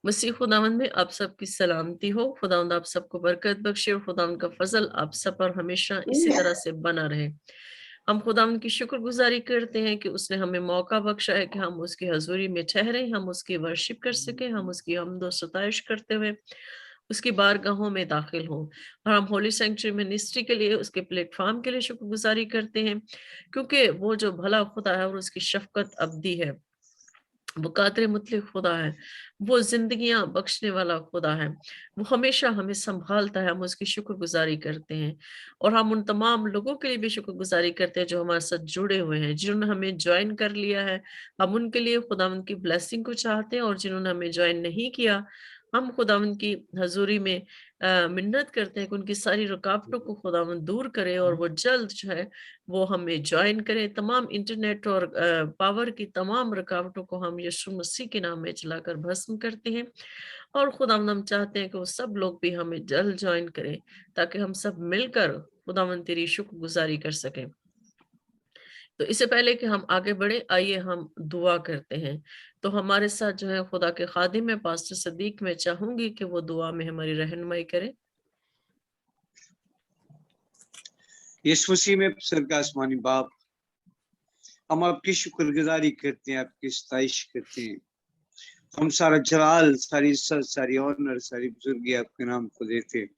मसीह खुदावंद में आप सबकी सलामती हो। खुदावंद आप सबको बरकत बख्शे और खुदावंद का फजल आप सब पर हमेशा इसी तरह से बना रहे। हम खुदावंद की शुक्रगुजारी करते हैं कि उसने हमें मौका बख्शा है कि हम उसकी हजूरी में ठहरे, हम उसकी वर्शिप कर सके, हम उसकी हमदो सताइश करते हुए उसकी बारगाहों में दाखिल हों। और हम होली सेंचुरी मिनिस्ट्री के लिए, उसके प्लेटफॉर्म के लिए शुक्रगुजारी करते हैं, क्योंकि वो जो भला खुदा है और उसकी शफकत अब्दी है, वो कादिर मुतलक खुदा है, वो जिंदगियां बख्शने वाला खुदा है, वो हमेशा हमें संभालता है। हम उसकी शुक्रगुजारी करते हैं और हम उन तमाम लोगों के लिए भी शुक्रगुजारी करते हैं जो हमारे साथ जुड़े हुए हैं, जिन्होंने हमें ज्वाइन कर लिया है। हम उनके लिए खुदावंद की ब्लेसिंग को चाहते हैं, और जिन्होंने हमें ज्वाइन नहीं किया, हम खुदावंद की हजूरी में मिन्नत करते हैं कि उनकी सारी रुकावटों को खुदावंद दूर करे और वो जल्द जो है वो हमें ज्वाइन करें। तमाम इंटरनेट और पावर की तमाम रुकावटों को हम यीशु मसीह के नाम में चलाकर भस्म करते हैं, और खुदावंद हम चाहते हैं कि वो सब लोग भी हमें जल्द ज्वाइन करें, ताकि हम सब मिलकर खुदावंद तेरी शुक्रगुजारी कर सकें। तो इससे पहले कि हम आगे बढ़े, आइए हम दुआ करते हैं। तो हमारे साथ जो है खुदा के खादिम है पास्टर सदीक, मैं चाहूंगी कि वो दुआ में हमारी रहनुमाई करें। यीशु मसीह में स्वर्ग का आसमानी बाप, हम आपकी शुक्रगुजारी करते हैं, आपकी सताइश करते हैं। हम सारा जलाल, सारी इज्जत, सारी ऑनर, सारी बुजुर्गी आपके नाम को देते हैं,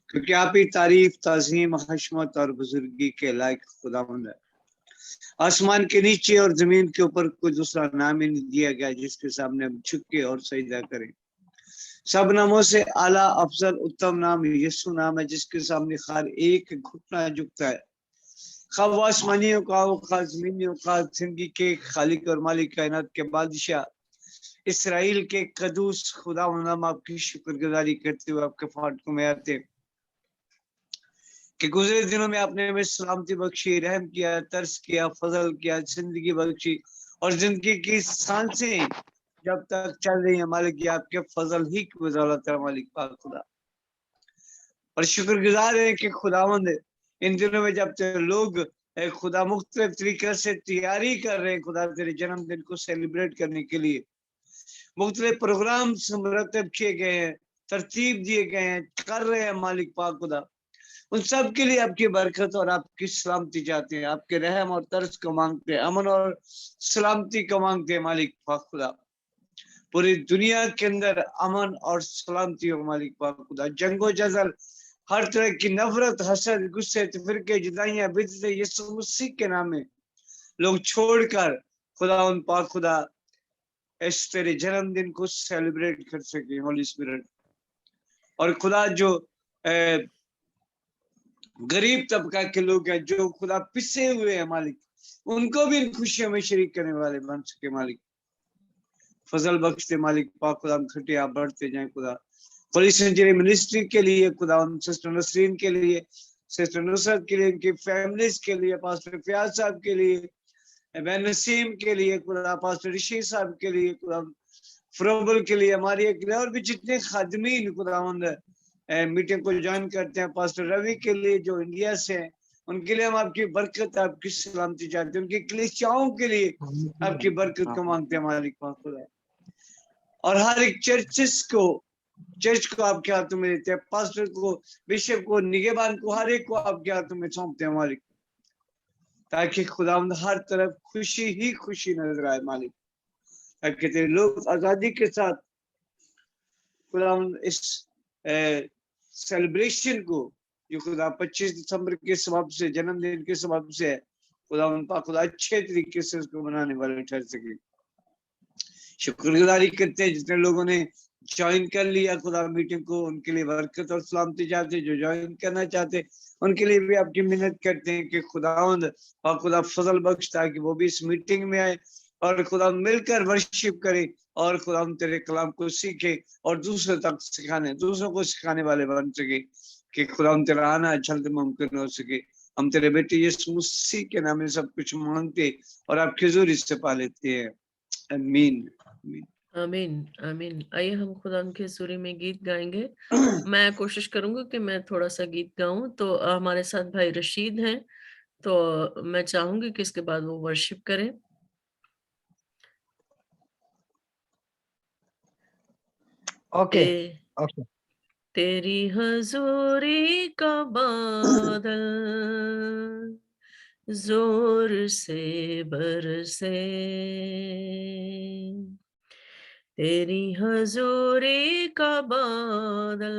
क्योंकि आप ही तारीफ, ताजीम, हशमत और बुजुर्गी के लायक खुदावंद है। आसमान के नीचे और जमीन के ऊपर कोई दूसरा नाम ही नहीं दिया गया जिसके सामने हम झुके और सजदा करें। सब नामों से आला, अफजल, उत्तम नाम यीशु नाम है, जिसके सामने हर एक घुटना झुकता है। खा वो आसमानियों का हो, खा जमीनियों का, जिंदगी के खालिक और मालिक, कायनात के बादशाह, इसराइल के कदूस खुदा, हम आपकी शुक्रगुजारी करते हुए आपके फाटकों में आते कि गुजरे दिनों में आपने हमें सलामती बख्शी, रहम किया, तरस किया, फजल किया, जिंदगी बख्शी, और जिंदगी की सांसें जब तक चल रही है मालिक, ये आपके फजल ही की बदौलत है मालिक पाक खुदा। और शुक्रगुजार है कि खुदावंद इन दिनों में जब तेरे लोग खुदा मुख्तलिफ तरीके से तैयारी कर रहे हैं खुदा तेरे जन्मदिन को सेलिब्रेट करने के लिए, मुख्तलिफ प्रोग्राम मुरतब किए गए हैं, तरतीब दिए गए हैं, कर रहे हैं मालिक पाक खुदा, उन सब के लिए आपकी बरकत और आपकी सलामती चाहते हैं, आपके रहम और तरस को मांगते हैं, अमन और सलामती को मांगते हैं मालिक पाक खुदा। पूरी दुनिया के अंदर अमन और सलामती हो मालिक पाक खुदा। जंगो जजल, हर तरह की नफरत, हसद, गुस्से, फिरके, जुदाइयां, बिदअतें यीशु मसीह के नाम में लोग छोड़कर खुदा उन पाक खुदा इस तेरे जन्मदिन को सेलिब्रेट कर सके होली स्पिरिट। और खुदा जो गरीब तबका के लोग हैं, जो खुदा पिसे हुए हैं मालिक, उनको भी इन खुशियों में शरीक करने वाले बन सके मालिक। फजल बख्शते मालिक पाक खुदा, हम खटिया बढ़ते जाए खुदा। होली सेंचुरी मिनिस्ट्री के लिए खुदा, सिस्टर नसरीन के लिए, सिस्टर नुसरत के लिए, इनकी फैमिलीज के लिए, पास्टर फयाज साहब के लिए, बहन नसीम के लिए खुदा, पास्टर ऋषि साहब के लिए खुदा, फ्रोबल के लिए, हमारे के लिए, और भी जितने खादमीन खुदावंद मीटिंग को ज्वाइन करते हैं, पास्टर रवि के लिए जो इंडिया से हैं, उनके लिए हम आपकी बरकत, आपकी सलामती चाहते हैं, उनकी कलीसियाओं के लिए आपकी बरकत को मांगते हैं मालिक पाक खुदा। और हर एक चर्च को आपके हाथों में देते हैं, पास्टर को, बिशप को, निगहबान को, हर एक को आपके हाथों में सौंपते हैं मालिक, ताकि खुदावंद हर तरफ खुशी ही खुशी नजर आए मालिक, ताकि तेरे लोग आजादी के साथ खुदावंद इस सेलिब्रेशन को, जो खुदा 25 दिसंबर के सबब से, जन्मदिन के सबब से है, खुदावंद पाक खुदा अच्छे तरीके से उसको मनाने वाले ठहर सके। शुक्रगुजारी करते हैं जितने लोगों ने ज्वाइन कर लिया खुदा मीटिंग को, उनके लिए बरकत और सलामती चाहते, जो ज्वाइन करना चाहते उनके लिए भी आपकी मिन्नत करते हैं कि खुदावंद और खुदा फजल बख्श, ताकि वो भी इस मीटिंग में आए और खुदा मिलकर वर्शिप करे, और खुदा तेरे कलाम को सीखे और दूसरों तक सिखाने, दूसरों को सिखाने वाले बन सके, कि खुदा तेरा आना जल्द मुमकिन हो सके। हम तेरे बेटे यीशु मसीह के नाम में सब कुछ मांगते और आपकी हुजूरी से पा लेते हैं, आमीन आमीन। आमीन आमीन। आइए हम खुदा उनके सूरी में गीत गाएंगे। मैं कोशिश करूंगी कि मैं थोड़ा सा गीत गाऊं। तो हमारे साथ भाई रशीद हैं, तो मैं चाहूंगी कि इसके बाद वो वर्शिप करें। ओके ते, ओके तेरी हजूरी का बादल जोर से बरसे, तेरी हजूरी का बादल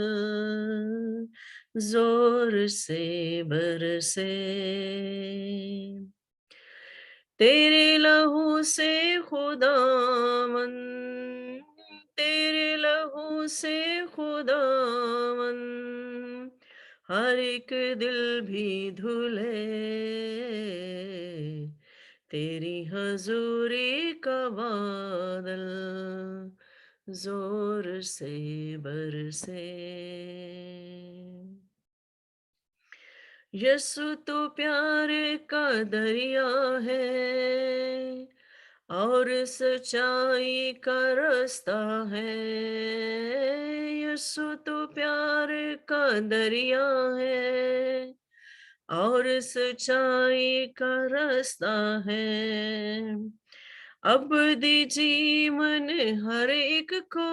जोर से बरसे, तेरे लहू से खुदावन, तेरे लहू से खुदावन हर एक दिल भी धुले, तेरी हजूरी का बादल जोर से बरसे। यीशु तो प्यार का दरिया है और सच्चाई का रास्ता है, यीशु तो प्यार का दरिया है और सच्चाई का रास्ता है। अब दी जीवन हर एक को,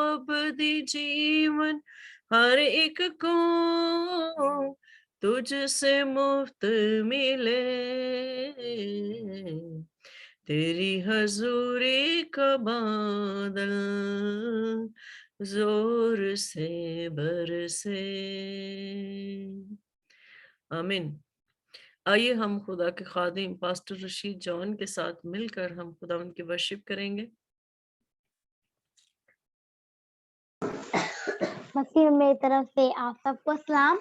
अब दी जीवन हर एक को तुझसे मुफ्त मिले, तेरी हजूरी का बादल जोर से बरसे। आमीन। आइए हम खुदा के खादिम पास्टर रशीद जॉन के साथ मिलकर हम खुदा उनकी वर्शिप करेंगे। मसीह में मेरी तरफ से आप सबको सलाम।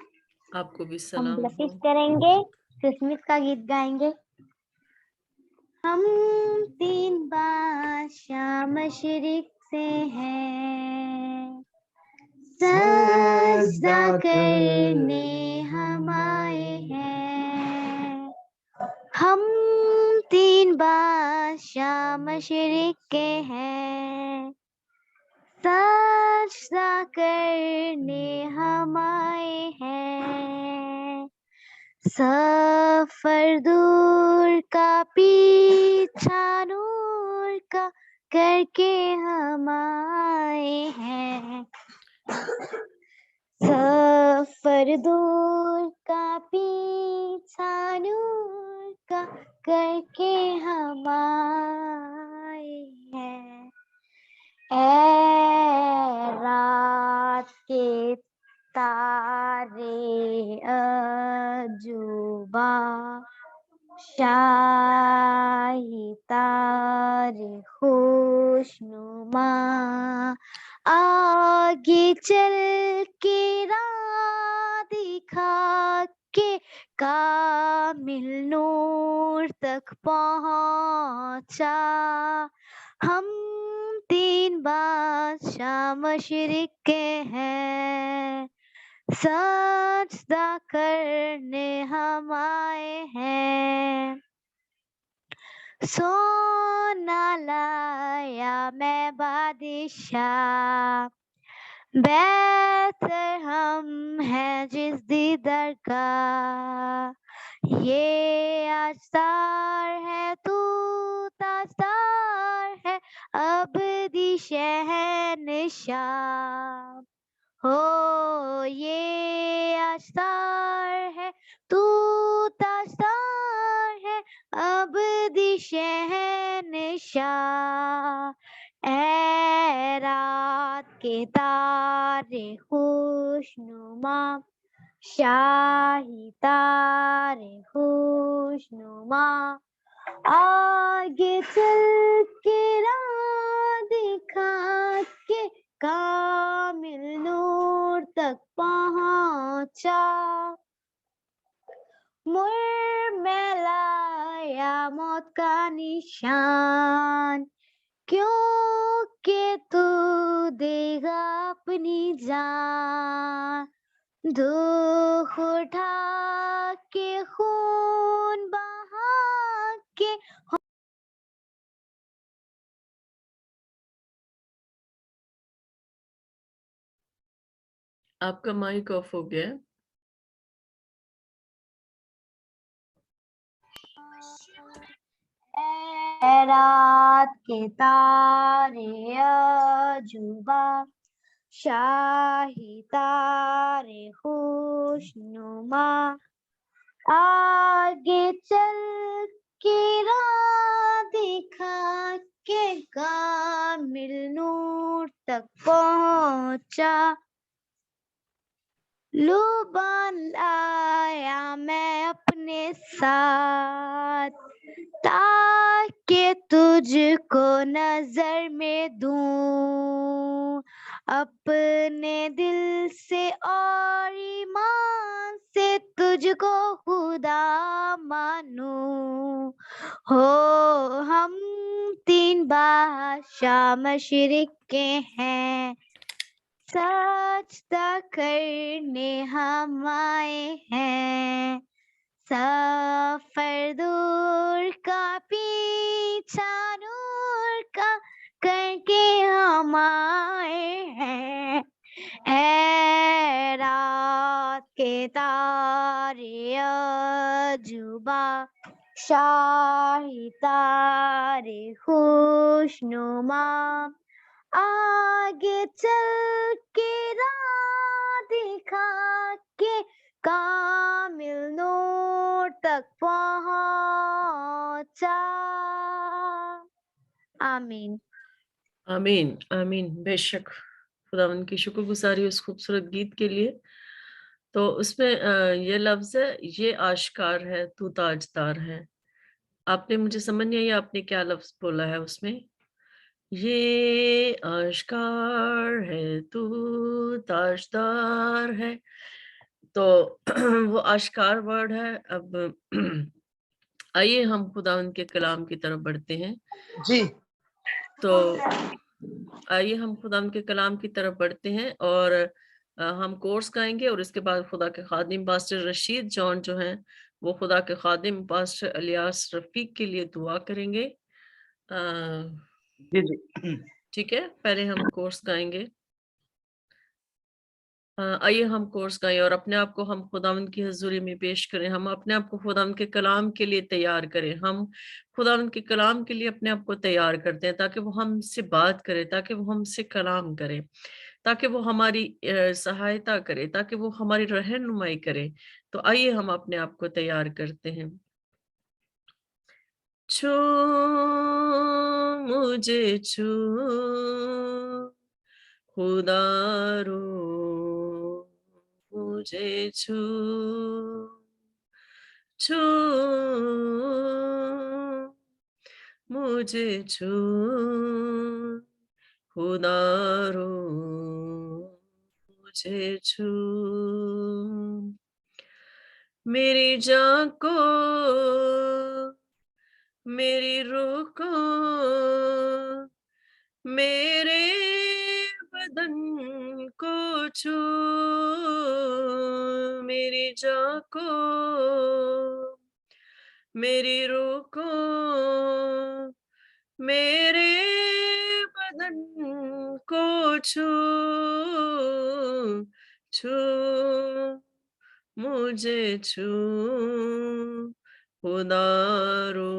आपको भी हम सलाम ब्लेसिंग हो। करेंगे, क्रिसमस का गीत गाएंगे। हम 3 बादशाह मशरिक से हैं, सजदा करने हम आए हैं। हम 3 बादशाह मशरिक के हैं, सजदा करने हम आए हैं। सफर दूर का पीछा नूर का करके हम आए हैं। सफर दूर का पीछा नूर का करके हम आए हैं। ऐ रात के तारे अजूबा, शाही तारे खुशनुमा, आगे चल के राह दिखा के कामिल नूर तक पहुंचा। हम 3 बादशाह मशरिक के हैं, सजदा करने हम आए हैं। सोना लाया मैं बादशाह, बेहतर हम हैं जिस दीदार का। ये आस्तार है तू तास्तार है अबदी शहंशाह। हो ये आस्तार है तू तास्तार है अबदी शहंशाह। ऐ रात के तारे खुशनुमा, शाही तारे खुशनुमा, आगे चल के राह दिखा के कामिल नूर तक पहुंचा। मुर में लाया मौत का निशान, क्योंकि तू देगा अपनी जान। दुख उठा के खून बहा के आपका माइक ऑफ हो गया। रात के तारे अजूबा, शाही तारे खुशनुमा, आगे चल के राह दिखा के कामिल नूर तक पहुंचा, लुबान लाया मैं अपने साथ, ताकि तुझको नजर में दूं, अपने दिल से और ईमान से तुझको खुदा मानूं। हो हम तीन बादशाह मशरिक के हैं, सजदा करने हम आए हैं, सफर दूर का पीछा नूर का करके हम आए हैं। है रात के तारे अजूबा, शाही तारे खुशनुमा, आगे चल के राह दिखा के कामिल नूर तक पहुंचा। आमीन। आमीन, आमीन। बेशक खुदावंद की शुक्रगुज़ारी उस खूबसूरत गीत के लिए। तो उसमें ये लफ्ज़ है, ये आश्कार है तू ताजदार है। आपने मुझे समझ नहीं आई आपने क्या लफ्ज़ बोला है उसमें? ये आश्कार है तू ताजदार है। तो वो आश्कार वर्ड है। अब आइए हम खुदावंद के कलाम की तरफ बढ़ते हैं। जी। तो आइए हम खुदावंद के कलाम की तरफ बढ़ते हैं और हम कोर्स गाएंगे और इसके बाद खुदा के खादिम पास्टर रशीद जॉन जो हैं वो खुदा के खादिम पास्टर अलियास रफीक के लिए दुआ करेंगे। अ, जी जी। ठीक है, पहले हम कोर्स गाएंगे। आइए हम कोर्स गाएं और अपने आप को हम खुदावंद की हजूरी में पेश करें। हम अपने आप को खुदावंद के कलाम के लिए तैयार करें। हम खुदावंद के कलाम के लिए अपने आप को तैयार करते हैं ताकि वो हमसे बात करे, ताकि वो हमसे कलाम करे, ताकि वो हमारी सहायता करे, ताकि वो हमारी रहनुमाई करे। तो आइए हम अपने आप को तैयार करते हैं। छू मुझे छू खुदा रो मुझे छू छू मुझे छू खुदा रो मुझे छू मेरी जान को मेरी रूह को मेरे बदन को छू मेरी जान को मेरी रूह को मेरे बदन को छू छू मुझे छू खुदा रो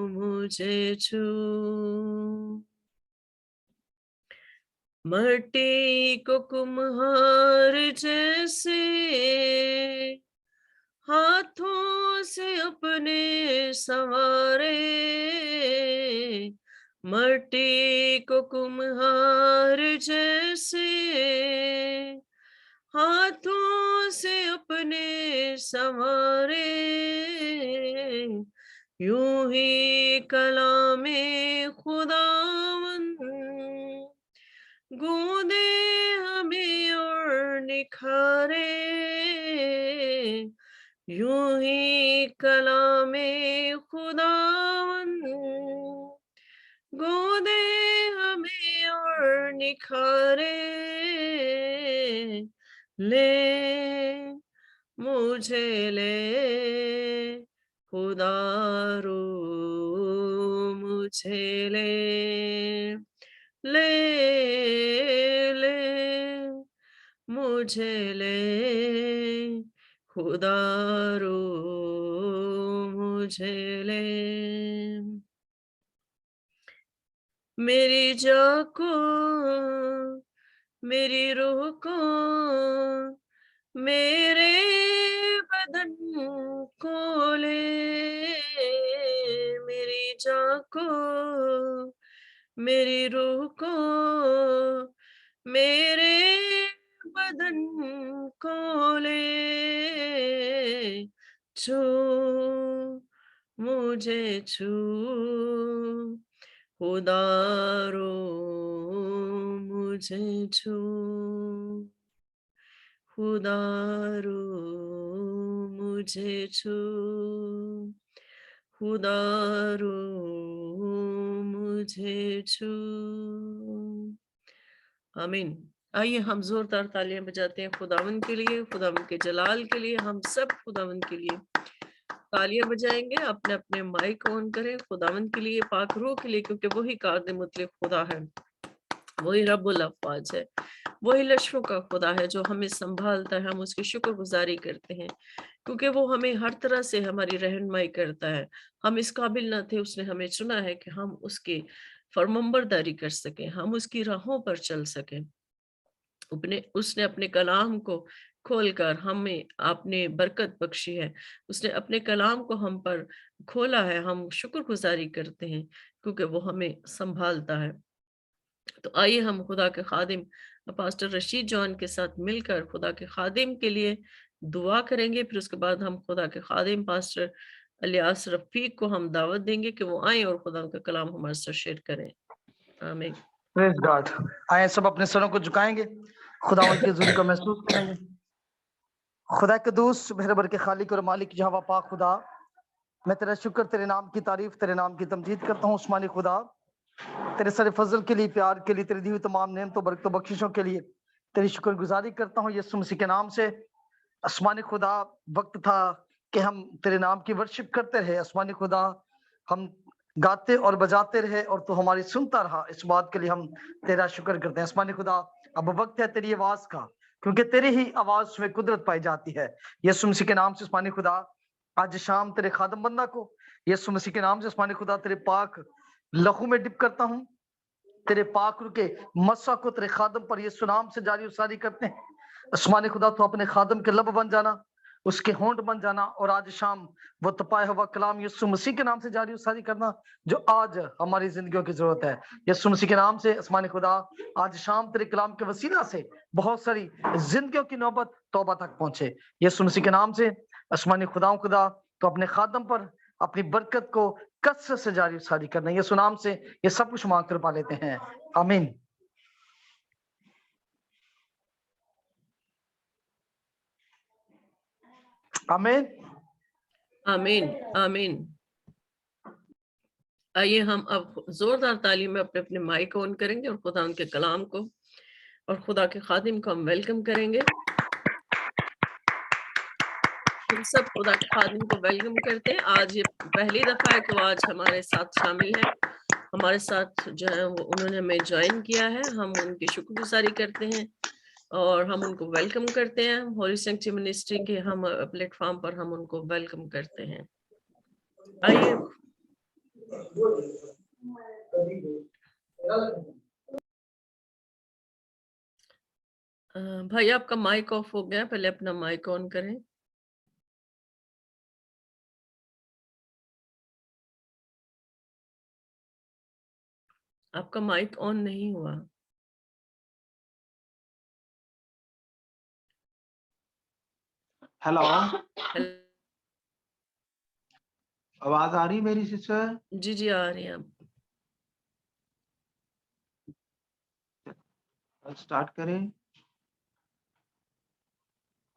मुझे छू मट्टी को कुम्हार जैसे हाथों से अपने संवारे मट्टी को कुम्हार जैसे हाथों से अपने संवारे यूं ही कलामे खुदावन गूंदे हमें और निखारे यूं ही कलामे खुदावन गूंदे हमें और निखारे ले मुझे ले खुदा रो मुझे ले ले ले मुझे ले खुदा रो मुझे ले मेरी जान को, मेरी रूह को, मेरे बदन को ले, मेरी जान को, मेरी रूह को, मेरे बदन को ले, छू, मुझे छू, खुदा रो, मुझे छू, खुदा रो, मुझे छू, खुदा रो, मुझे छू। आमीन। आइए हम जोरदार तालियां बजाते हैं खुदावन के लिए, खुदावन के जलाल के लिए। हम सब खुदावन के लिए तालियां बजाएंगे। अपने अपने माइक ऑन करें खुदावन के लिए, पाक रूह के लिए, क्योंकि वही कार मुतलिक खुदा है, वही रब्बुल अफ़वाज है, वही लश्करों का खुदा है जो हमें संभालता है। हम उसकी शुक्रगुजारी करते हैं क्योंकि वो हमें हर तरह से हमारी रहनुमाई करता है। हम इस काबिल ना थे, उसने हमें चुना है कि हम उसकी फरमाबरदारी कर सकें, हम उसकी राहों पर चल सकें। उसने अपने कलाम को खोलकर हमें आपने बरकत बख्शी है। उसने अपने कलाम को हम पर खोला है। हम शुक्रगुजारी करते हैं क्योंकि वो हमें संभालता है। तो आइए हम खुदा के खादिम पास्टर रशीद जॉन के साथ मिलकर खुदा के खादिम के लिए दुआ करेंगे। फिर उसके बाद हम खुदा के खादिम पास्टर अलियास रफीक को हम दावत देंगे कि वो आए और खुदा का कलाम हमारे साथ शेयर करें। आमीन। Praise God. आए सब अपने सरों को झुकाएंगे, खुदावंद की हुजूरी को महसूस करेंगे। खुदा कदूस मेहरबान के खालिक और मालिक यहोवा पाक खुदा, मैं तेरा शुक्र, तेरे नाम की तारीफ, तेरे नाम की तमजीद करता हूँ। उस्मानी खुदा, तेरे सारे फजल के लिए, प्यार के लिए, तेरी दी हुई तमाम नेमतों बरकतों बख्शिशों के लिए तेरी शुक्रगुजारी करता हूँ यीशु मसीह के नाम से। आसमानी खुदा, वक्त था कि हम तेरे नाम की वर्शिप करते रहे। आसमानी खुदा, हम गाते और बजाते रहे और तू हमारी सुनता रहा। इस बात के लिए हम तेरा शुक्र करते हैं। आसमानी खुदा, अब वक्त है तेरी आवाज का, क्योंकि तेरी ही आवाज में कुदरत पाई जाती है। यीशु मसीह के नाम से आसमानी खुदा, आज शाम तेरे खादम बंदा को यीशु मसीह के नाम से आसमानी खुदा तेरे पाक लहू में डिप करता हूँ। तेरे पाक रूह के मस्सा को तेरे खादम पर यीशु नाम से जारी उसारी करते हैं। आसमानी खुदा, तो अपने खादम के लब बन जाना, उसके होंठ बन जाना, और आज शाम वो तपाया हुआ कलाम यीशु मसीह के नाम से जारी उसारी करना जो आज हमारी जिंदगियों की जरूरत है। यीशु मसीह के नाम से आसमानी खुदा, आज शाम तेरे कलाम के वसीला से बहुत सारी जिंदगियों की नौबत तौबा तक पहुंचे। यीशु मसीह के नाम से आसमानी खुदा, तो अपने खादम पर अपनी बरकत को कसरत से जारी उसारी करना। यीशु नाम से ये सब कुछ मांग कर पा लेते हैं, आमीन। आमीन। आमीन। आमीन। आइए हम अब जोरदार तालीम में अपने अपने माइक ऑन करेंगे और खुदा उनके कलाम को और खुदा के खादिम को हम वेलकम करेंगे। हम सब खुदा के खादिम को वेलकम करते हैं। आज ये पहली दफा है कि वो आज हमारे साथ शामिल है, हमारे साथ जो है वो उन्होंने हमें ज्वाइन किया है। हम उनकी शुक्रगुजारी करते हैं और हम उनको वेलकम करते हैं। होली सैंक्चुअरी मिनिस्ट्री के हम प्लेटफॉर्म पर हम उनको वेलकम करते हैं। आइए भाई, आपका माइक ऑफ हो गया, पहले अपना माइक ऑन करें। आपका माइक ऑन नहीं हुआ। हेलो, हेल- आवाज आ रही मेरी सिस्टर? जी जी आ रही है। स्टार्ट करें। जी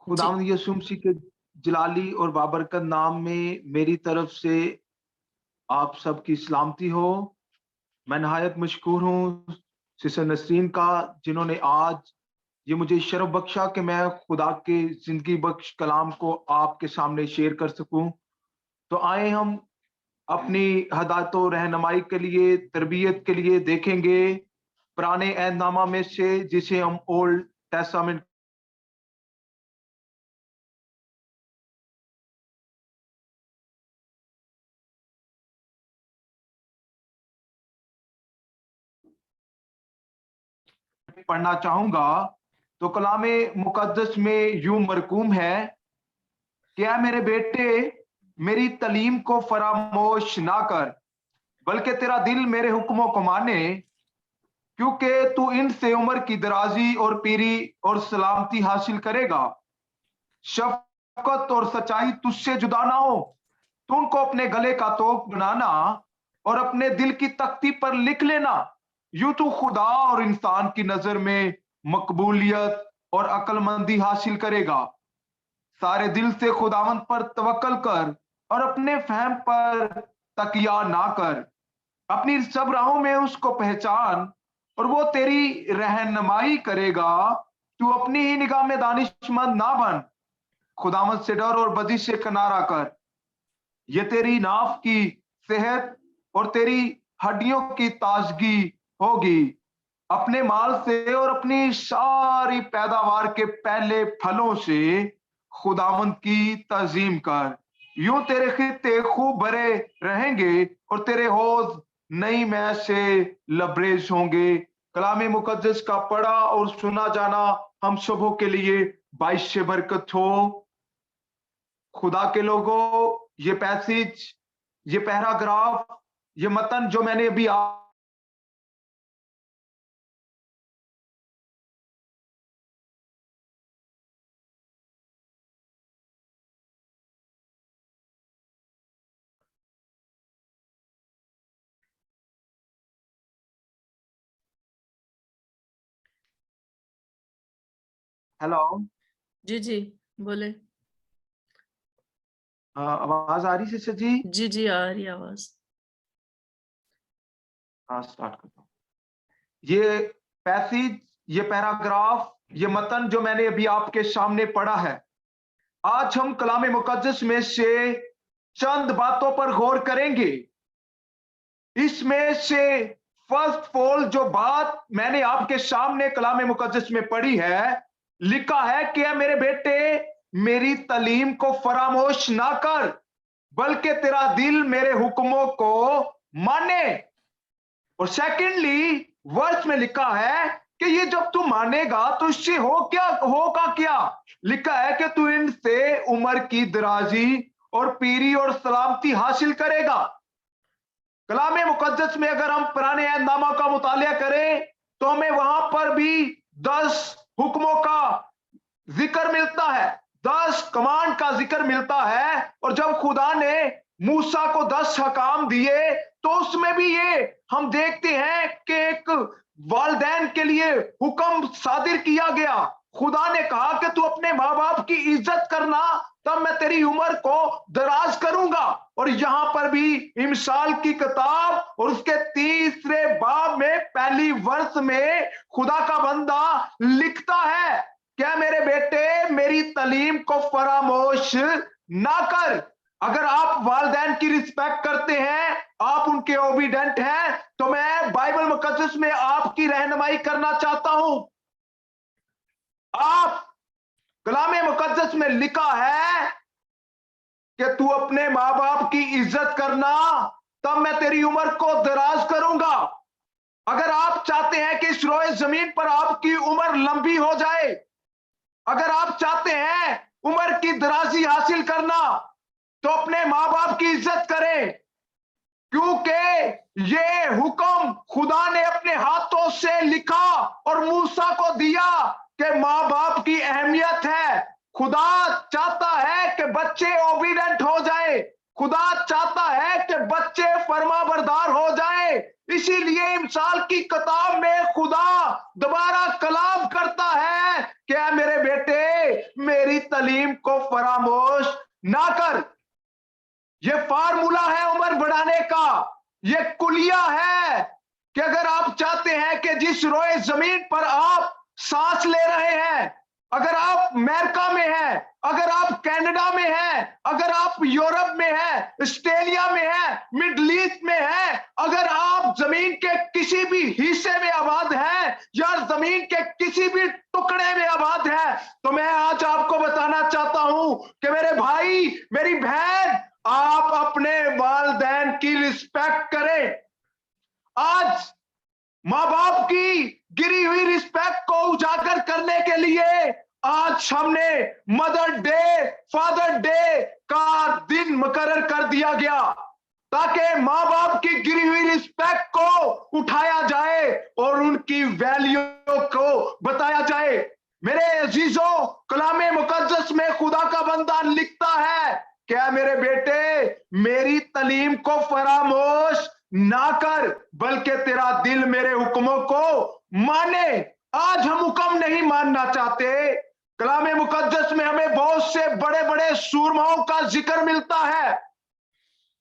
खुदावंद यीशु मसीह के जलाली और बाबरकत नाम में मेरी तरफ से आप सबकी सलामती हो। मैं नहायत मशकूर हूँ सिस्टर नसरीन का, जिन्होंने आज ये मुझे शरफ बख्शा कि मैं खुदा के जिंदगी बख्श कलाम को आपके सामने शेयर कर सकूं। तो आए हम अपनी हदायत और रहनुमाई के लिए, तरबियत के लिए देखेंगे पुराने ऐहदनामा में से, जिसे हम ओल्ड टेस्टामेंट पढ़ना चाहूंगा। तो कलामे मुकद्दस में यूं मरकूम है, क्या मेरे बेटे मेरी तालीम को फरामोश ना कर, बल्कि तेरा दिल मेरे हुक्मों को माने, क्योंकि तू इनसे उम्र की दराजी और पीरी और सलामती हासिल करेगा। शफकत और सच्चाई तुझसे जुदा ना हो, तू उनको अपने गले का तोप बनाना और अपने दिल की तख्ती पर लिख लेना। यूं तू खुदा और इंसान की नजर में मकबूलियत और अक्लमंदी हासिल करेगा। सारे दिल से खुदावंत पर तवक्कल कर और अपने फहम पर तकिया ना कर। अपनी सब राहों में उसको पहचान और वो तेरी रहनुमाई करेगा। तू अपनी ही निगाह में दानिशमंद ना बन, खुदावंत से डर और बदी से किनारा कर। ये तेरी नाफ की सेहत और तेरी हड्डियों की ताजगी होगी। अपने माल से और अपनी सारी पैदावार के पहले फलों से खुदावंत की तजीम कर। यूं तेरे खित्ते खूब भरे रहेंगे और तेरे हौज नई मै से लबरेज होंगे। कलामे मुकद्दस का पढ़ा और सुना जाना हम सबों के लिए बाइश से बरकत हो। खुदा के लोगों, ये पैसेज, ये पैराग्राफ, ये मतन जो मैंने अभी हेलो, जी जी, बोले। आवाज आ रही सिस्टर जी? जी जी, आ रही आवाज। हाँ, स्टार्ट करता हूँ। ये पैसेज, ये पैराग्राफ, ये मतन जो मैंने अभी आपके सामने पढ़ा है, आज हम कलामे मुकद्दस में से चंद बातों पर गौर करेंगे। इसमें से फर्स्ट ऑफ ऑल जो बात मैंने आपके सामने कलामे मुकद्दस में पढ़ी है, लिखा है कि मेरे बेटे मेरी तालीम को फरामोश ना कर, बल्कि तेरा दिल मेरे हुक्मों को माने। और सेकेंडली वर्स में लिखा है कि ये जब तू मानेगा तो इससे होगा क्या? लिखा है कि तू इनसे उम्र की दराजी और पीरी और सलामती हासिल करेगा। कलामे मुकद्दस में अगर हम पुराने अहदनामा का मुतालिया करें तो हमें वहां पर भी 10 हुक्मों का जिक्र मिलता है, 10 कमांड का जिक्र मिलता है। और जब खुदा ने मूसा को 10 हकाम दिए तो उसमें भी ये हम देखते हैं कि एक वालदैन के लिए हुक्म सादिर किया गया। खुदा ने कहा कि तू अपने माँ बाप की इज्जत करना, तब मैं तेरी उम्र को दराज करूंगा। और यहां पर भी इमसाल की किताब और उसके 3 बाब में पहली वर्ष में खुदा का बंदा लिखता है, क्या मेरे बेटे मेरी तालीम को फरामोश ना कर। अगर आप वालदैन की रिस्पेक्ट करते हैं, आप उनके ओबीडेंट हैं, तो मैं बाइबल मुकद्दस में आपकी रहनुमाई करना चाहता हूं। आप कलामे मुकद्दस में लिखा है कि तू अपने माँ बाप की इज्जत करना, तब मैं तेरी उम्र को दराज करूंगा। अगर आप चाहते हैं कि इस रोए जमीन पर आपकी उम्र लंबी हो जाए, अगर आप चाहते हैं उम्र की दराजी हासिल करना, तो अपने माँ बाप की इज्जत करें, क्योंकि ये हुक्म खुदा ने अपने हाथों से लिखा और मूसा को दिया कि माँ बाप की अहमियत है। खुदा चाहता है कि बच्चे ओबीडेंट हो जाए, खुदा चाहता है कि बच्चे फरमाबरदार हो जाए। इसीलिए इमसाल की किताब में खुदा दोबारा कलाम करता है कि मेरे बेटे मेरी तालीम को फरामोश ना कर। ये फार्मूला है उम्र बढ़ाने का, ये कुलिया है कि अगर आप चाहते हैं कि जिस रोए जमीन पर आप सांस ले रहे हैं, अगर आप अमेरिका में हैं, अगर आप कनाडा में हैं, अगर आप यूरोप में हैं, ऑस्ट्रेलिया में हैं, मिडिल ईस्ट में हैं, अगर आप जमीन के किसी भी हिस्से में आबाद हैं या जमीन के किसी भी टुकड़े में आबाद हैं, तो मैं आज आपको बताना चाहता हूं कि मेरे भाई मेरी बहन, आप अपने वालदैन की रिस्पेक्ट करें। आज माँ बाप की गिरी हुई रिस्पेक्ट को उजागर करने के लिए आज हमने मदर डे, फादर डे का दिन मुकर्रर कर दिया गया, ताकि माँ बाप की गिरी हुई रिस्पेक्ट को उठाया जाए और उनकी वैल्यू को बताया जाए। मेरे अजीजों, कलामे मुकद्दस में खुदा का बंदा लिखता है, क्या मेरे बेटे, मेरी तालीम को फरामोश ना कर, बल्कि तेरा दिल मेरे हुक्मों को माने। आज हम हुक्म नहीं मानना चाहते। कलामे मुकद्दस में हमें बहुत से बड़े बड़े सूरमाओं का जिक्र मिलता है,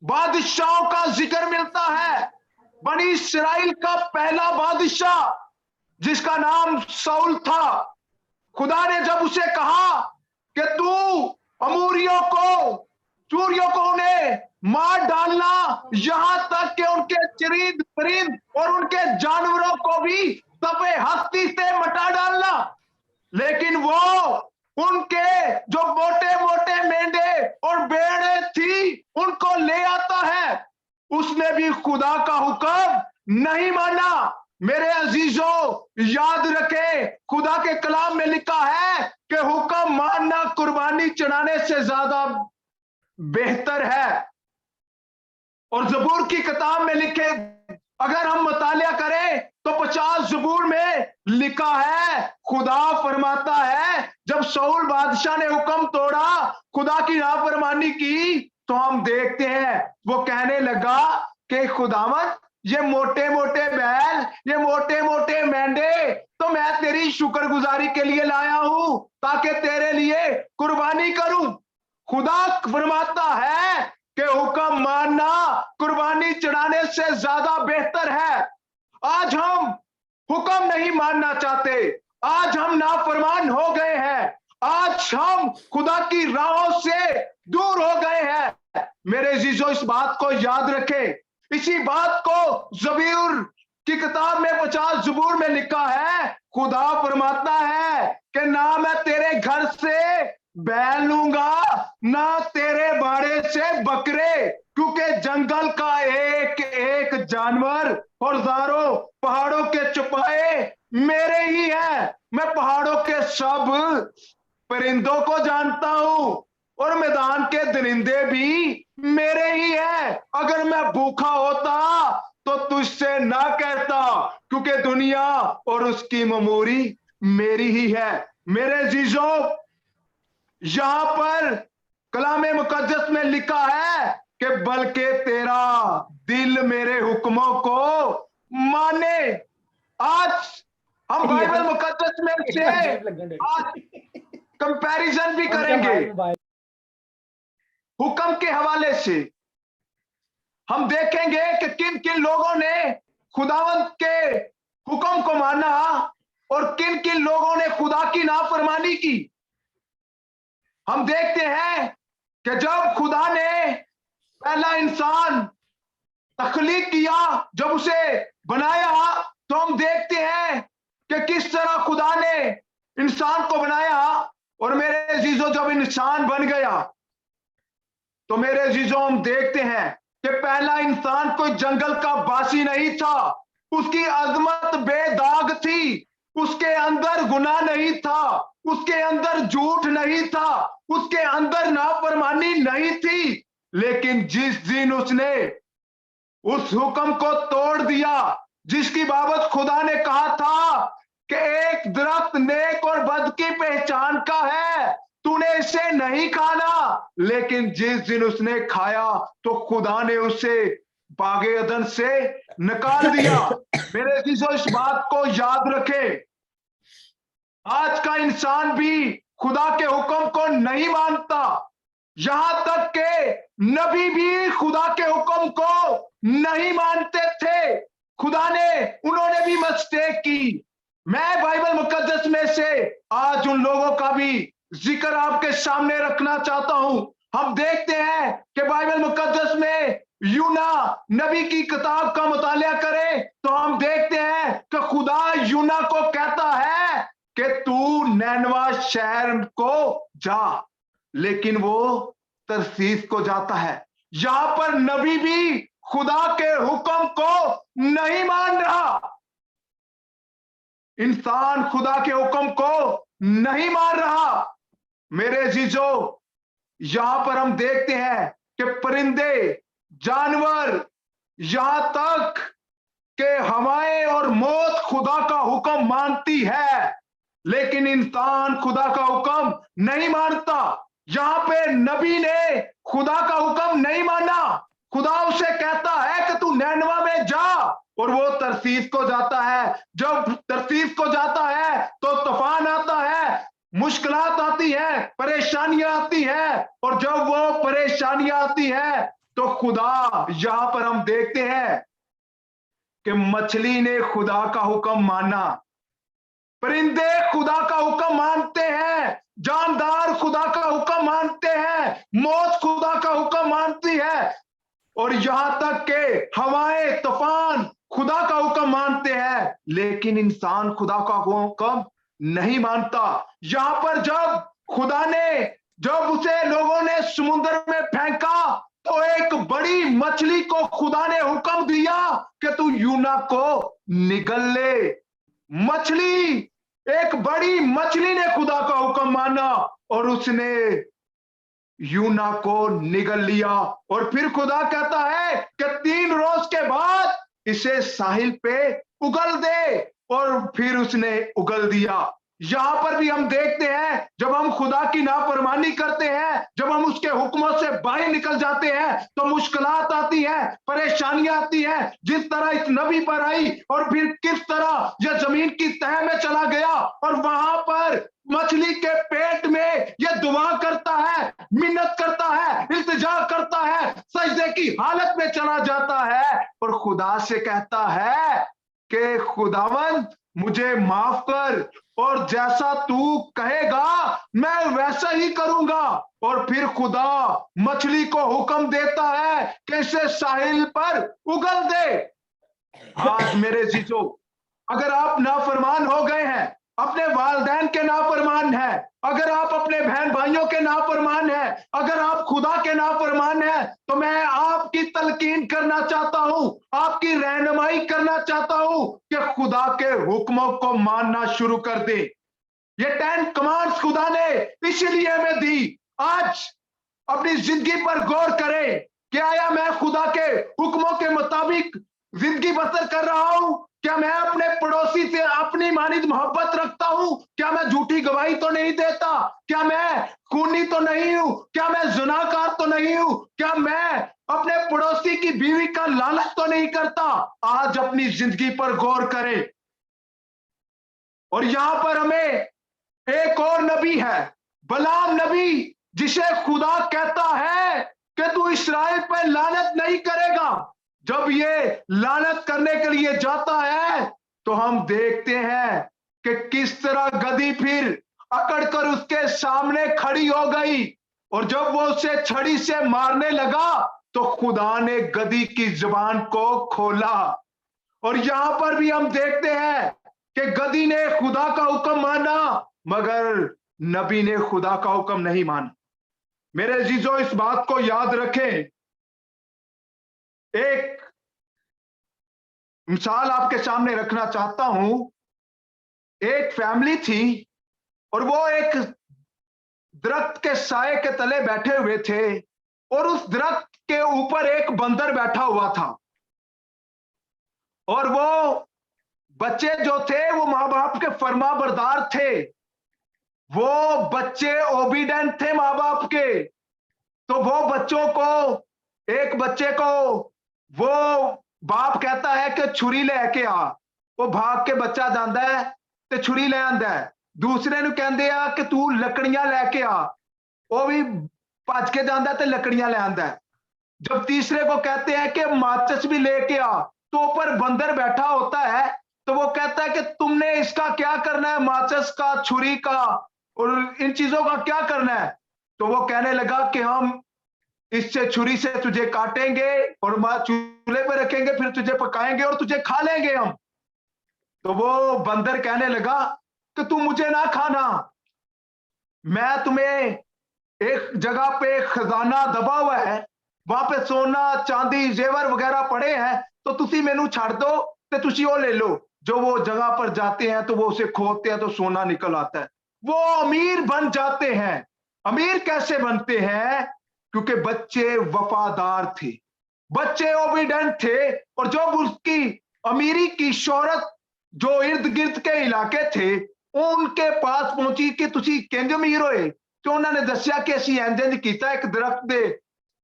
बादशाहों का जिक्र मिलता है। बनी इस्राइल का पहला बादशाह जिसका नाम साउल था, खुदा ने जब उसे कहा कि तू अमूरियों को, चूरियों को उन्हें मार डालना, यहां तक कि उनके चरिंद परिंद और उनके जानवरों को भी तपे हस्ती से मटा डालना, लेकिन वो उनके जो मोटे मोटे मेंढे और भेड़ें थी उनको ले आता है। उसने भी खुदा का हुक्म नहीं माना। मेरे अजीजों, याद रखें, खुदा के कलाम में लिखा है कि हुक्म मानना कुर्बानी चढ़ाने से ज्यादा बेहतर है। और जबूर की किताब में लिखे, अगर हम मुतालिया करें तो 50 जबूर में लिखा है, खुदा फरमाता है, जब शाऊल बादशाह ने हुक्म तोड़ा, खुदा की नाफरमानी की, तो हम देखते हैं वो कहने लगा कि खुदावंद, ये मोटे मोटे बैल, ये मोटे मोटे मेंढे तो मैं तेरी शुक्रगुजारी के लिए लाया हूं, ताकि तेरे लिए कुर्बानी करूं। खुदा फरमाता है कि हुक्म मानना कुर्बानी चढ़ाने से ज्यादा बेहतर है। आज हम हुक्म नहीं मानना चाहते, आज हम नाफरमान हो गए हैं, आज हम खुदा की राहों से दूर हो गए हैं। मेरे अजीजों, इस बात को याद रखें। इसी बात को जबूर की किताब में 50 जबूर में लिखा है, खुदा फरमाता है कि ना मैं तेरे घर से बैल लूंगा, ना तेरे बाड़े से बकरे, क्योंकि जंगल का एक एक जानवर और हजारों पहाड़ों के चौपाए मेरे ही हैं। मैं पहाड़ों के सब परिंदों को जानता हूं और मैदान के दरिंदे भी मेरे ही हैं। अगर मैं भूखा होता तो तुझसे ना कहता, क्योंकि दुनिया और उसकी ममूरी मेरी ही है। मेरे अजीजों, यहां पर कलामे मुकद्दस में लिखा है कि बल्कि तेरा दिल मेरे हुक्मों को माने। आज हम बाइबल मुकद्दस में से आज कंपैरिजन भी करेंगे हुक्म के हवाले से। हम देखेंगे कि किन किन लोगों ने खुदावंत के हुक्म को माना और किन किन लोगों ने खुदा की नाफरमानी की। हम देखते हैं कि जब खुदा ने पहला इंसान तख्लीक किया, जब उसे बनाया, तो हम देखते हैं कि किस तरह खुदा ने इंसान को बनाया। और मेरे अजीजों, जब इंसान बन गया तो मेरे अजीजों, हम देखते हैं कि पहला इंसान कोई जंगल का बासी नहीं था, उसकी अजमत बेदाग थी, उसके अंदर गुनाह नहीं था, उसके अंदर झूठ नहीं था, उसके अंदर नाफरमानी नहीं थी। लेकिन जिस दिन उसने उस हुक्म को तोड़ दिया जिसकी बाबत खुदा ने कहा था कि एक दरख्त नेक और बद की पहचान का है, तूने इसे नहीं खाना, लेकिन जिस दिन उसने खाया तो खुदा ने उसे बागे अदन से निकाल दिया। मेरे अजीजों, इस बात को याद रखें, आज का इंसान भी खुदा के हुक्म को नहीं मानता, यहां तक के नबी भी खुदा के हुक्म को नहीं मानते थे। खुदा ने, उन्होंने भी मिस्टेक की। मैं बाइबल मुकद्दस में से आज उन लोगों का भी जिक्र आपके सामने रखना चाहता हूं। हम देखते हैं कि बाइबल मुकद्दस में यूना नबी की किताब का मुतालिया करें तो हम देखते हैं कि खुदा यूना को कहता है कि तू नैनवा शहर को जा, लेकिन वो तरसीस को जाता है। यहां पर नबी भी खुदा के हुक्म को नहीं मान रहा। इंसान खुदा के हुक्म को नहीं मान रहा। मेरे जीजो, यहां पर हम देखते हैं कि परिंदे, जानवर, यहां तक कि हवाएं और मौत खुदा का हुक्म मानती है, लेकिन इंसान खुदा का हुक्म नहीं मानता। यहां पे नबी ने खुदा का हुक्म नहीं माना। खुदा उसे कहता है कि तू नैनवा में जा, और वो तरसीस को जाता है। जब तरसीस को जाता है तो तूफान आता है, मुश्किलात आती है, परेशानियां आती है, और जब वो परेशानियां आती है तो खुदा, यहां पर हम देखते हैं कि मछली ने खुदा का हुक्म माना, परिंदे खुदा का हुक्म मानते हैं, जानदार खुदा का हुक्म मानते हैं, मौत खुदा का हुक्म मानती है, और यहां तक के हवाएं, तूफान खुदा का हुक्म मानते हैं, लेकिन इंसान खुदा का हुक्म नहीं मानता। यहां पर जब उसे लोगों ने समुद्र में फेंका तो एक बड़ी मछली को खुदा ने हुक्म दिया कि तू यूना को निगल ले। मछली, एक बड़ी मछली ने खुदा का हुक्म माना और उसने यूना को निगल लिया। और फिर खुदा कहता है कि 3 रोज के बाद इसे साहिल पे उगल दे, और फिर उसने उगल दिया। यहां पर भी हम देखते हैं, जब हम खुदा की नाफरमानी करते हैं, जब हम उसके हुक्मों से बाहर निकल जाते हैं तो मुश्किलात आती हैं, परेशानियां आती हैं, जिस तरह इस नबी पर आई, और फिर किस तरह यह जमीन की तह में चला गया, और वहां पर मछली के पेट में यह दुआ करता है, मिन्नत करता है, इल्तिजा करता है, सजदे की हालत में चला जाता है, और खुदा से कहता है कि खुदावंद मुझे माफ कर, और जैसा तू कहेगा मैं वैसा ही करूंगा। और फिर खुदा मछली को हुक्म देता है कि इसे साहिल पर उगल दे। आज मेरे जीजो, अगर आप नाफरमान हो गए हैं, अपने वालिदैन के नाफरमान हैं, अगर आप अपने बहन भाइयों के नाफरमान हैं, अगर आप खुदा के नाफरमान हैं, तो मैं आपकी तलकीन करना चाहता हूं, आपकी रहनुमाई करना चाहता हूं कि खुदा के हुक्मों को मानना शुरू कर दे। ये 10 कमांड्स खुदा ने इसलिए हमें दी। आज अपनी जिंदगी पर गौर करें कि आया मैं खुदा के हुक्मों के मुताबिक जिंदगी बसर कर रहा हूं? क्या मैं अपने पड़ोसी से अपनी मानिद मोहब्बत रखता हूं? क्या मैं झूठी गवाही तो नहीं देता? क्या मैं खूनी तो नहीं हूं? क्या मैं जुनाकार तो नहीं हूं? क्या मैं अपने पड़ोसी की बीवी का लालच तो नहीं करता? आज अपनी जिंदगी पर गौर करें। और यहां पर हमें एक और नबी है, बलाम नबी, जिसे खुदा कहता है कि तू इस्राएल पर लानत नहीं करेगा। जब ये लानत करने के लिए जाता है तो हम देखते हैं कि किस तरह गधी फिर अकड़कर उसके सामने खड़ी हो गई, और जब वो उसे छड़ी से मारने लगा तो खुदा ने गधी की जुबान को खोला। और यहां पर भी हम देखते हैं कि गधी ने खुदा का हुक्म माना, मगर नबी ने खुदा का हुक्म नहीं माना। मेरे जीजो, इस बात को याद रखें। एक मिसाल आपके सामने रखना चाहता हूं। एक फैमिली थी और वो एक दरख्त के साए के तले बैठे हुए थे, और उस दरख्त के ऊपर एक बंदर बैठा हुआ था, और वो बच्चे जो थे वो माँ बाप के फर्मा बरदार थे। वो बच्चे ओबीडेंट थे माँ बाप के। तो वो बच्चों को, एक बच्चे को वो बाप कहता है कि छुरी लेके आ, वो भाग के बच्चा जाता है ते छुरी ले आंदा है। दूसरे नु कहंदे आ कि तू लकड़ियां लेके आ, वो भी भज के जाता है ते लकड़ियां ले आंदा है। जब तीसरे को कहते हैं कि माचिस भी लेके आ, तो ऊपर बंदर बैठा होता है, तो वो कहता है कि तुमने इसका क्या करना है, माचिस का, छुरी का और इन चीजों का क्या करना है? तो वो कहने लगा कि हम इससे, छुरी से तुझे काटेंगे और चूल्हे पर रखेंगे, फिर तुझे पकाएंगे और तुझे खा लेंगे हम। तो वो बंदर कहने लगा कि तू मुझे ना खाना, मैं तुम्हें एक जगह पे खजाना दबा हुआ है, वहां पे सोना चांदी जेवर वगैरह पड़े हैं, तो तुसी मैनू छड़ दो ते तुसी वो ले लो। जो वो जगह पर जाते हैं तो वो उसे खोदते हैं तो सोना निकल आता है। वो अमीर बन जाते हैं। अमीर कैसे बनते हैं? क्योंकि बच्चे वफादार थे, बच्चे ओबीडेंट थे, और जब उसकी अमीरी की शोहरत जो इर्द गिर्द के इलाके थे उनके पास पहुंची कि तुसी किंज अमीर होए, तो उन्होंने दसिया कि असी इंज कीता, एक दरख्त दे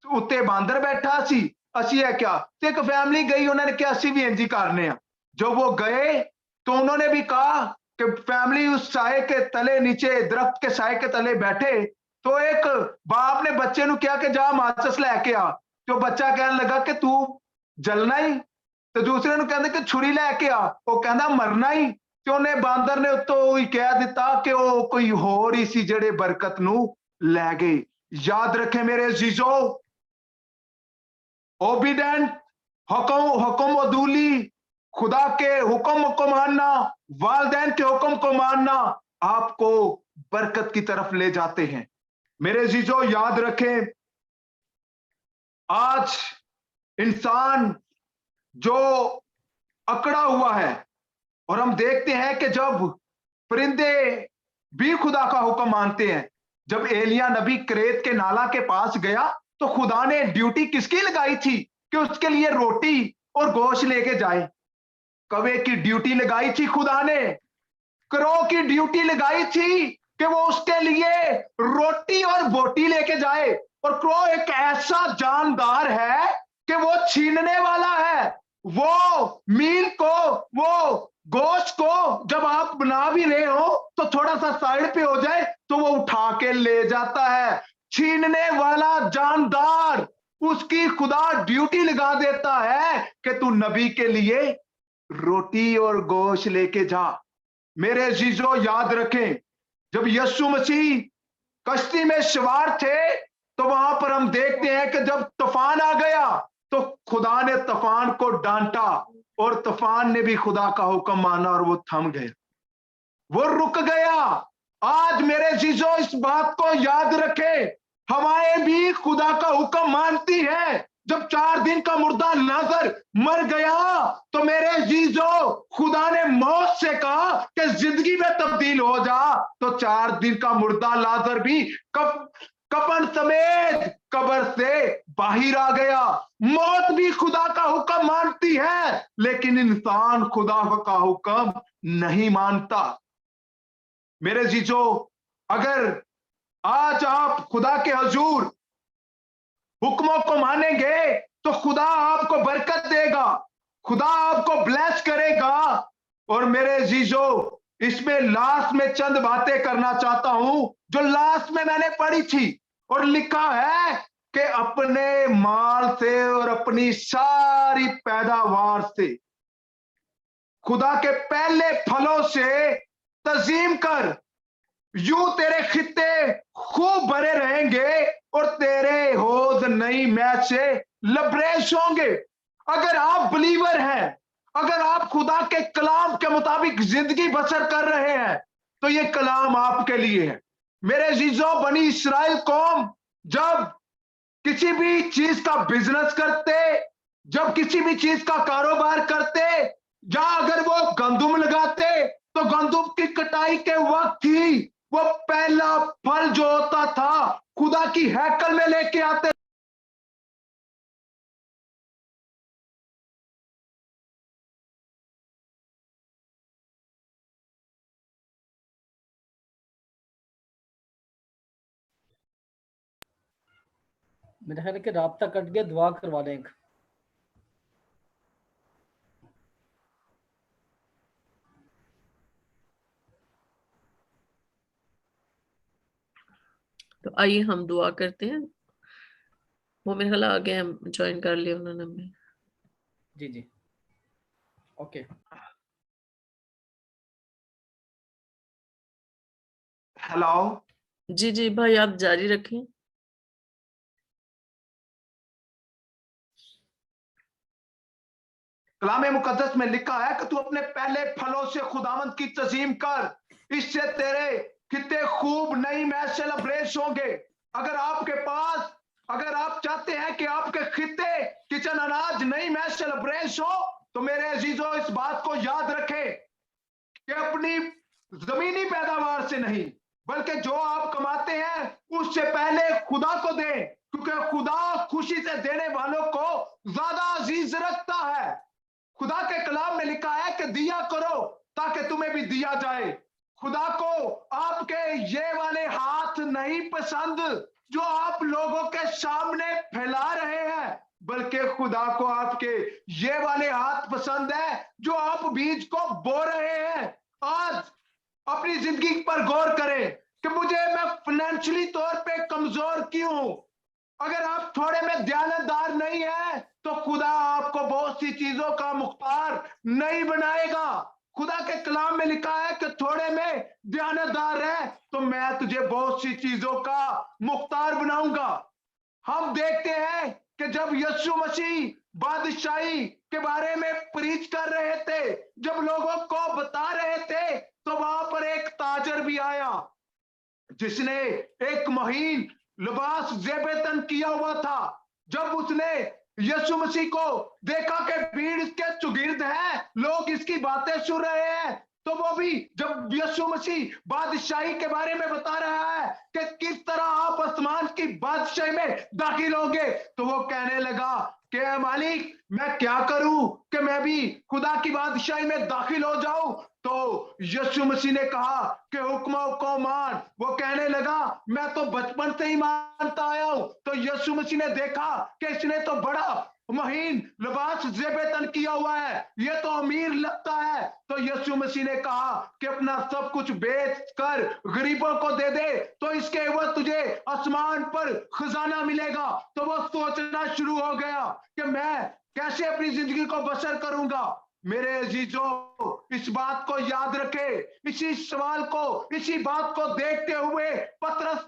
उत्ते बांदर बैठा सी, असी है क्या, तो एक फैमिली गई, उन्होंने कहा असी भी इंज ही करने हैं। जब वो गए तो उन्होंने भी कहा कि फैमिली उस साए के तले, नीचे दरख्त के साए के तले बैठे, तो एक बाप ने बच्चे नु कहा कि जा माचिस लैके आ, तो बच्चा कहने लगा कि तू जलना ही, तो दूसरे नु कहंदे कि छुरी लैके आ, वो कहंदा मरना ही, ਤੇ ਉਹਨੇ ਬਾਂਦਰ ਨੇ ਉੱਤੋਂ ਹੀ ਕਹਿ ਦਿੱਤਾ ਕਿ ਉਹ ਕੋਈ ਹੋਰ ਹੀ ਸੀ ਜਿਹੜੇ ਬਰਕਤ ਨੂੰ ਲੈ ਗਏ। याद रखें मेरे अजीजों, ओबीडेंट, हुक्म अदूली, खुदा के हुक्म को मानना, वालिदैन के हुक्म को मानना आपको बरकत की तरफ ले जाते हैं। मेरे अजीजों याद रखें, आज इंसान जो अकड़ा हुआ है, और हम देखते हैं कि जब परिंदे भी खुदा का हुक्म मानते हैं, जब एलिया नबी क्रेत के नाला के पास गया तो खुदा ने ड्यूटी किसकी लगाई थी कि उसके लिए रोटी और गोश्त लेके जाए? कौवे की ड्यूटी लगाई थी खुदा ने, क्रो की ड्यूटी लगाई थी कि वो उसके लिए रोटी और बोटी लेके जाए। और क्रो एक ऐसा जानदार है कि वो छीनने वाला है, वो मील को, वो गोश्त को जब आप बना भी रहे हो तो थोड़ा सा साइड पे हो जाए तो वो उठा के ले जाता है। छीनने वाला जानदार, उसकी खुदा ड्यूटी लगा देता है कि तू नबी के लिए रोटी और गोश्त लेके जा। मेरे अजीजों याद रखें, जब यीशु मसीह कश्ती में सवार थे तो वहां पर हम देखते हैं कि जब तूफान आ गया तो खुदा ने तूफान को डांटा और तूफान ने भी खुदा का हुक्म माना और वो थम गया, वो रुक गया। आज मेरे अजीजों इस बात को याद रखें, हवाएं भी खुदा का हुक्म मानती है। जब 4 दिन का मुर्दा लाजर मर गया तो मेरे अजीजों खुदा ने मौत से कहा कि जिंदगी में तब्दील हो जा, तो 4 दिन का मुर्दा लाजर भी कफन समेत कब्र से बाहर आ गया। मौत भी खुदा का हुक्म मानती है, लेकिन इंसान खुदा का हुक्म नहीं मानता। मेरे जीजो, अगर आज आप खुदा के हजूर हुक्मों को मानेंगे तो खुदा आपको बरकत देगा, खुदा आपको ब्लेस करेगा। और मेरे जीजो, इसमें लास्ट में चंद बातें करना चाहता हूं जो लास्ट में मैंने पढ़ी थी, और लिखा है कि अपने माल से और अपनी सारी पैदावार से, खुदा के पहले फलों से तजीम कर, यूं तेरे खित्ते खूब भरे रहेंगे और तेरे हौज नई मैच से लबरेज होंगे। अगर आप बिलीवर हैं, अगर आप खुदा के कलाम के मुताबिक जिंदगी बसर कर रहे हैं, तो ये कलाम आपके लिए है। मेरे अजीजों, बनी इस्राइल कौम जब किसी भी चीज का बिजनेस करते, जब किसी भी चीज का कारोबार करते, या अगर वो गंदुम लगाते, तो गंदुम की कटाई के वक्त ही वो पहला फल जो होता था खुदा की हैकल में लेके आते। मेरा ख्याल है कि राब्ता कट गया, दुआ करवा दें एक। तो आइए हम दुआ करते हैं। वो मेरे ख्याल आगे हम ज्वाइन कर लिया उन्होंने हमें। जी जी, ओके। हेलो जी जी भाई, आप जारी रखें। कलाम मुकद्दस में लिखा है कि तू अपने पहले फलों से खुदावंद की तजीम कर, इससे तेरे कितने खूब नई मैच से लबरेज होंगे। अगर आपके पास, अगर आप चाहते हैं कि आपके खित्ते किचन अनाज नई मैच से लबरेज हो, तो तो मेरे अजीजों इस बात को याद रखें कि अपनी जमीनी पैदावार से नहीं बल्कि जो आप कमाते हैं उससे पहले खुदा को दें, क्योंकि खुदा खुशी से देने वालों को ज्यादा अजीज रखता है। खुदा के कलाम में लिखा है कि दिया करो ताकि तुम्हें भी दिया जाए। खुदा को आपके ये वाले हाथ नहीं पसंद जो आप लोगों के सामने फैला रहे हैं, बल्कि खुदा को आपके ये वाले हाथ पसंद है जो आप बीज को बो रहे हैं। आज अपनी जिंदगी पर गौर करें कि मैं फाइनेंशियली तौर पे कमजोर क्यों हूं। अगर आप थोड़े में ध्यानदार नहीं है तो खुदा आपको बहुत सी चीजों का मुख्तार नहीं बनाएगा। खुदा के कलाम में लिखा है कि थोड़े में ध्यानदार है तो मैं तुझे बहुत सी चीजों का मुख्तार बनाऊंगा। हम देखते हैं कि जब यीशु मसीह बादशाही के बारे में प्रीच कर रहे थे, जब लोगों को बता रहे थे, तो वहां पर एक ताजर भी आया जिसने एक महीन लिबास जेबेतन किया हुआ था। जब उसने यीशु मसीह को देखा कि भीड़ इसके चुगिर्द है, लोग इसकी बातें सुन रहे हैं, तो वो भी जब यीशु मसीह बादशाही के बारे में बता रहा है कि किस तरह आप आसमान की बादशाही में दाखिल होंगे, तो वो कहने लगा कि मालिक मैं क्या करूं कि मैं भी खुदा की बादशाही में दाखिल हो जाऊं। तो यीशु मसीह ने कहा कि हुक्मों को मान। वो कहने लगा मैं तो बचपन से ही मानता आया हूं। तो यीशु मसीह ने देखा कि इसने तो बड़ा महीन लिबास जेबेतन किया हुआ है, ये तो अमीर लगता है। तो यीशु मसीह ने कहा कि अपना सब कुछ बेच कर गरीबों को दे दे तो इसके एवज तुझे आसमान पर खजाना मिलेगा। तो वो सोचना शुरू हो गया कि मैं कैसे अपनी जिंदगी को बसर करूंगा। मेरे अजीजों इस बात को याद रखें, इसी सवाल को, इसी बात को देखते हुए पतरस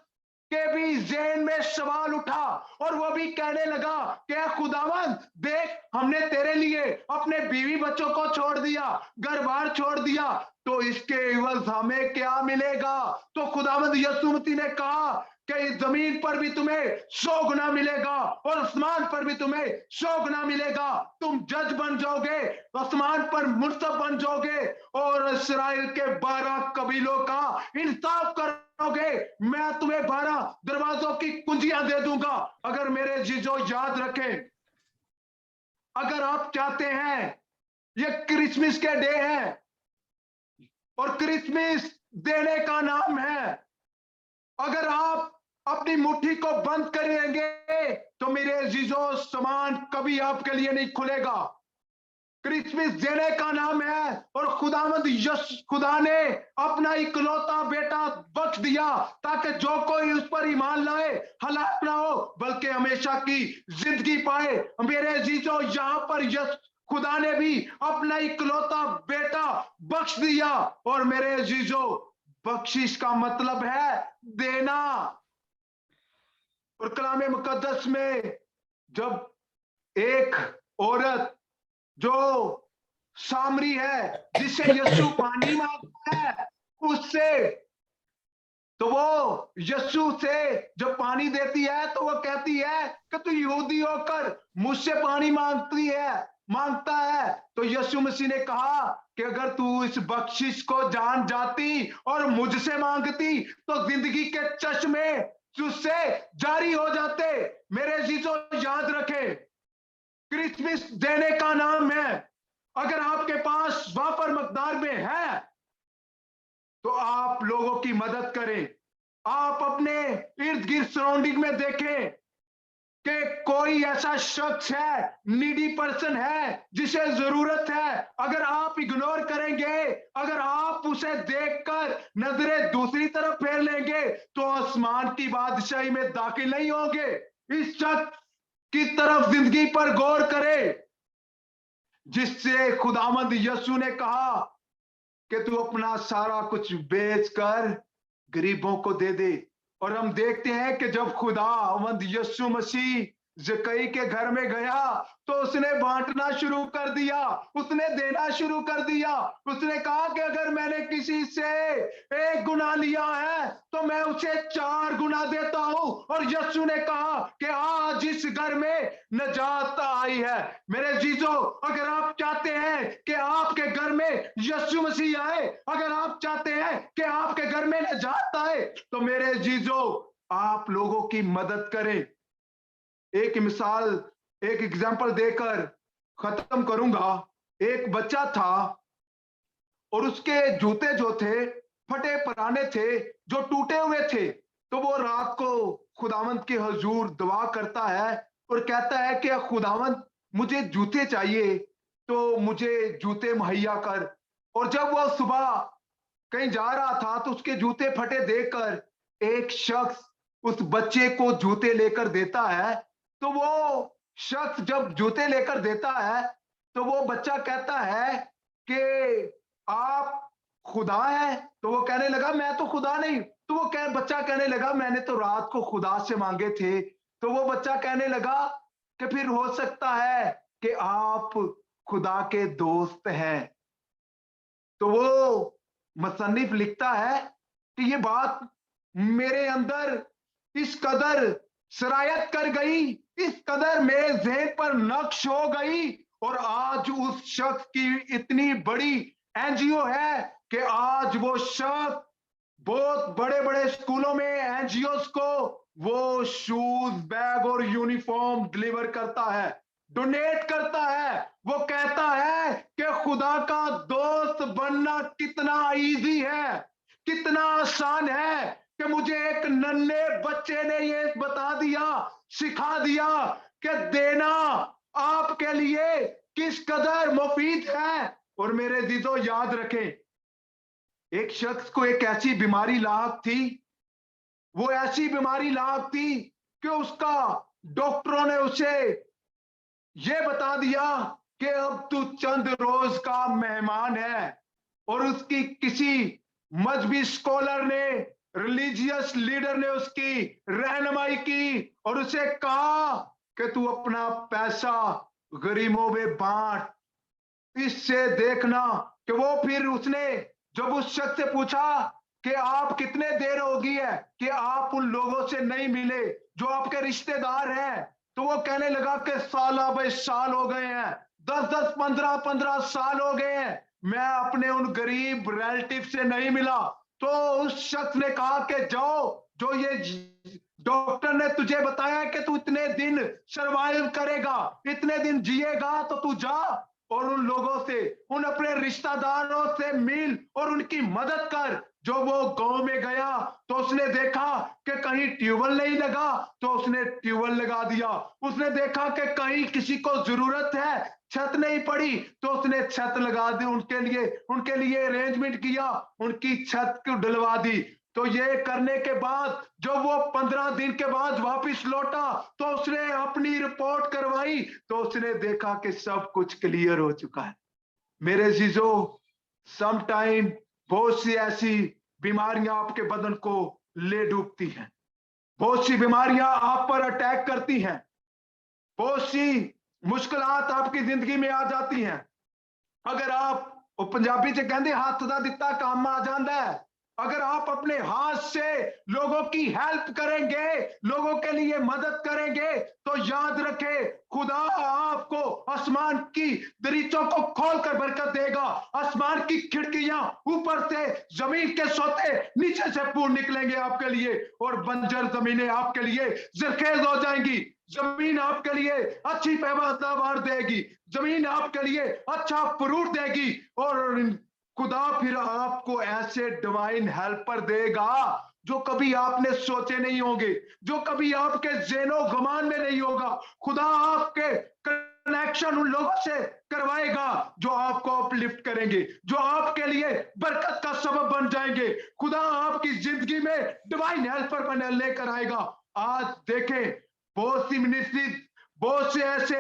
के भी ज़हन में सवाल उठा और वो भी कहने लगा कि खुदावंद देख, हमने तेरे लिए अपने बीवी बच्चों को छोड़ दिया, घर बार छोड़ दिया, तो इसके एवज हमें क्या मिलेगा। तो खुदावंद यीशु मसीह ने कहा कि जमीन पर भी तुम्हें 100 गुना मिलेगा और आसमान पर भी तुम्हें 100 गुना मिलेगा। तुम जज बन जाओगे, आसमान पर मुर्तब बन जाओगे और इस्राएल के 12 कबीलों का इंसाफ करोगे। मैं तुम्हें 12 दरवाजों की कुंजियां दे दूंगा। अगर मेरे जीजो याद रखें, अगर आप चाहते हैं, ये क्रिसमस के डे है और क्रिसमस देने का नाम है। अगर आप अपनी मुट्ठी को बंद करेंगे तो मेरे अजीजों सामान कभी आपके लिए नहीं खुलेगा। क्रिसमस देने का नाम है और खुदा ने अपना इकलौता बेटा बख्श दिया ताकि जो कोई उस पर ईमान लाए हलाक ना हो बल्कि हमेशा की जिंदगी पाए। मेरे अजीजों यहाँ पर खुदा ने भी अपना इकलौता बेटा बख्श दिया और मेरे अजीजों बख्शिश का मतलब है देना। और कलाम मुकद्दस में जब एक औरत जो सामरी है जिससे यीशु पानी मांगता है उससे, तो वो यीशु से जब पानी देती है तो वो कहती है कि तू यहूदी होकर मुझसे पानी मांगता है। तो यीशु मसीह ने कहा कि अगर तू इस बख्शिश को जान जाती और मुझसे मांगती तो जिंदगी के चश्मे तुझसे जारी हो जाते। मेरे अजीजों याद रखें, क्रिसमस देने का नाम है। अगर आपके पास वाफर मकदार में है तो आप लोगों की मदद करें। आप अपने इर्द गिर्द सराउंडिंग में देखें कि कोई ऐसा शख्स है, नीडी पर्सन है जिसे जरूरत है। अगर आप इग्नोर करेंगे, अगर आप उसे देखकर नजरें दूसरी तरफ फेर लेंगे तो आसमान की बादशाही में दाखिल नहीं होंगे। इस शख्स की तरफ जिंदगी पर गौर करें जिससे खुदावंद यीशु ने कहा कि तू अपना सारा कुछ बेचकर गरीबों को दे दे। और हम देखते हैं कि जब खुदावंद यीशु मसीह जकई के घर में गया तो उसने बांटना शुरू कर दिया, उसने देना शुरू कर दिया। उसने कहा कि अगर मैंने किसी से 1 गुना लिया है तो मैं उसे 4 गुना देता हूं। और यीशु ने कहा कि आज इस घर में नजात आई है। मेरे जीजो, अगर आप चाहते हैं यीशु मसीह आए, अगर आप चाहते हैं कि आपके घर में निजात आए, तो मेरे जीजो आप लोगों की मदद करें। एक मिसाल, एक एग्जांपल देकर खत्म करूंगा। एक बच्चा था और उसके जूते जो थे फटे पुराने थे, जो टूटे हुए थे। तो वो रात को खुदावंत के हजूर दुआ करता है और कहता है कि खुदावंत मुझे जूते चाहिए, तो मुझे जूते मुहैया कर। और जब वो सुबह कहीं जा रहा था तो उसके जूते फटे देखकर एक शख्स उस बच्चे को जूते लेकर देता है। तो वो शख्स जब जूते लेकर देता है तो वो बच्चा कहता है कि आप खुदा है? तो वो कहने लगा मैं तो खुदा नहीं। तो वो बच्चा कहने लगा मैंने तो रात को खुदा से मांगे थे। तो वो बच्चा कहने लगा कि फिर हो सकता है कि आप खुदा के दोस्त हैं। तो वो मुसन्निफ लिखता है कि ये बात मेरे अंदर इस कदर सरायत कर गई, इस कदर मेरे ज़हन पर नक्श हो गई, और आज उस शख्स की इतनी बड़ी एनजीओ है कि आज वो शख्स बहुत बड़े-बड़े स्कूलों में एनजीओस को वो शूज, बैग और यूनिफॉर्म डिलीवर करता है, डोनेट करता है। वो कहता है कि खुदा का दोस्त बनना कितना इजी है, कितना आसान है, कि मुझे एक नन्हे बच्चे ने ये बता दिया, सिखा दिया कि देना आपके लिए किस कदर मुफीद है। और मेरे दीदो याद रखें, एक शख्स को एक ऐसी बीमारी लाक थी, वो ऐसी बीमारी लाक थी कि उसका डॉक्टरों ने उसे ये बता दिया कि अब तू चंद रोज का मेहमान है। और उसकी किसी मजहबी स्कॉलर ने, रिलीजियस लीडर ने उसकी रहनुमाई की और उसे कहा कि तू अपना पैसा गरीबों में बांट। इससे देखना कि वो फिर उसने जब उस शख्स से पूछा कि आप कितने देर होगी है कि आप उन लोगों से नहीं मिले जो आपके रिश्तेदार हैं, तो वो कहने लगा कि साल हो गए हैं, 10-10, 15-15 साल हो गए हैं, मैं अपने उन गरीब रिलेटिव से नहीं मिला। तो उस शख्स ने कहा कि जाओ, जो ये डॉक्टर ने तुझे बताया कि तू इतने दिन सरवाइव करेगा, इतने दिन जिएगा, तो तू जा और उन लोगों से, उन अपने रिश्तेदारों से मिल और उनकी मदद कर। जो वो गांव में गया तो उसने देखा कि कहीं ट्यूबवेल नहीं लगा, तो उसने ट्यूबवेल लगा दिया। उसने देखा कि कहीं किसी को जरूरत है, छत नहीं पड़ी, तो उसने छत लगा दी, उनके लिए अरेंजमेंट किया, उनकी छत को डलवा दी। तो ये करने के बाद जब वो 15 दिन के बाद वापस लौटा तो उसने अपनी रिपोर्ट करवाई, तो उसने देखा कि सब कुछ क्लियर हो चुका है। मेरे जीजो, समटाइम बहुत सी ऐसी बीमारियां आपके बदन को ले डूबती हैं, बहुत सी बीमारियां आप पर अटैक करती हैं, बहुत सी मुश्किलात आपकी जिंदगी में आ जाती हैं। अगर आप, वो पंजाबी च कहंदे हाथ दा दिता काम आ जाता है, अगर आप अपने हाथ से लोगों की हेल्प करेंगे, लोगों के लिए मदद करेंगे, तो याद रखें खुदा आपको आसमान की दरीचों को खोलकर बरकत देगा। आसमान की खिड़कियां ऊपर से जमीन के सोते नीचे से पूर्ण निकलेंगे आपके लिए, और बंजर जमीनें आपके लिए जरखेज हो जाएंगी। जमीन आपके लिए अच्छी पैदावार देगी, जमीन आपके लिए अच्छा फ्रूट देगी, और खुदा फिर आपको ऐसे डिवाइन हेल्पर देगा जो कभी आपने सोचे नहीं होंगे, जो कभी आपके ज़हनो गुमान में नहीं होगा। खुदा आपके कनेक्शन उन लोगों से करवाएगा जो आपको अपलिफ्ट करेंगे, जो आपके लिए बरकत का सबब बन जाएंगे। खुदा आपकी जिंदगी में डिवाइन हेल्पर बने लेकर आएगा। आज देखें, बहुत सी मिनिस्ट्री, बहुत से ऐसे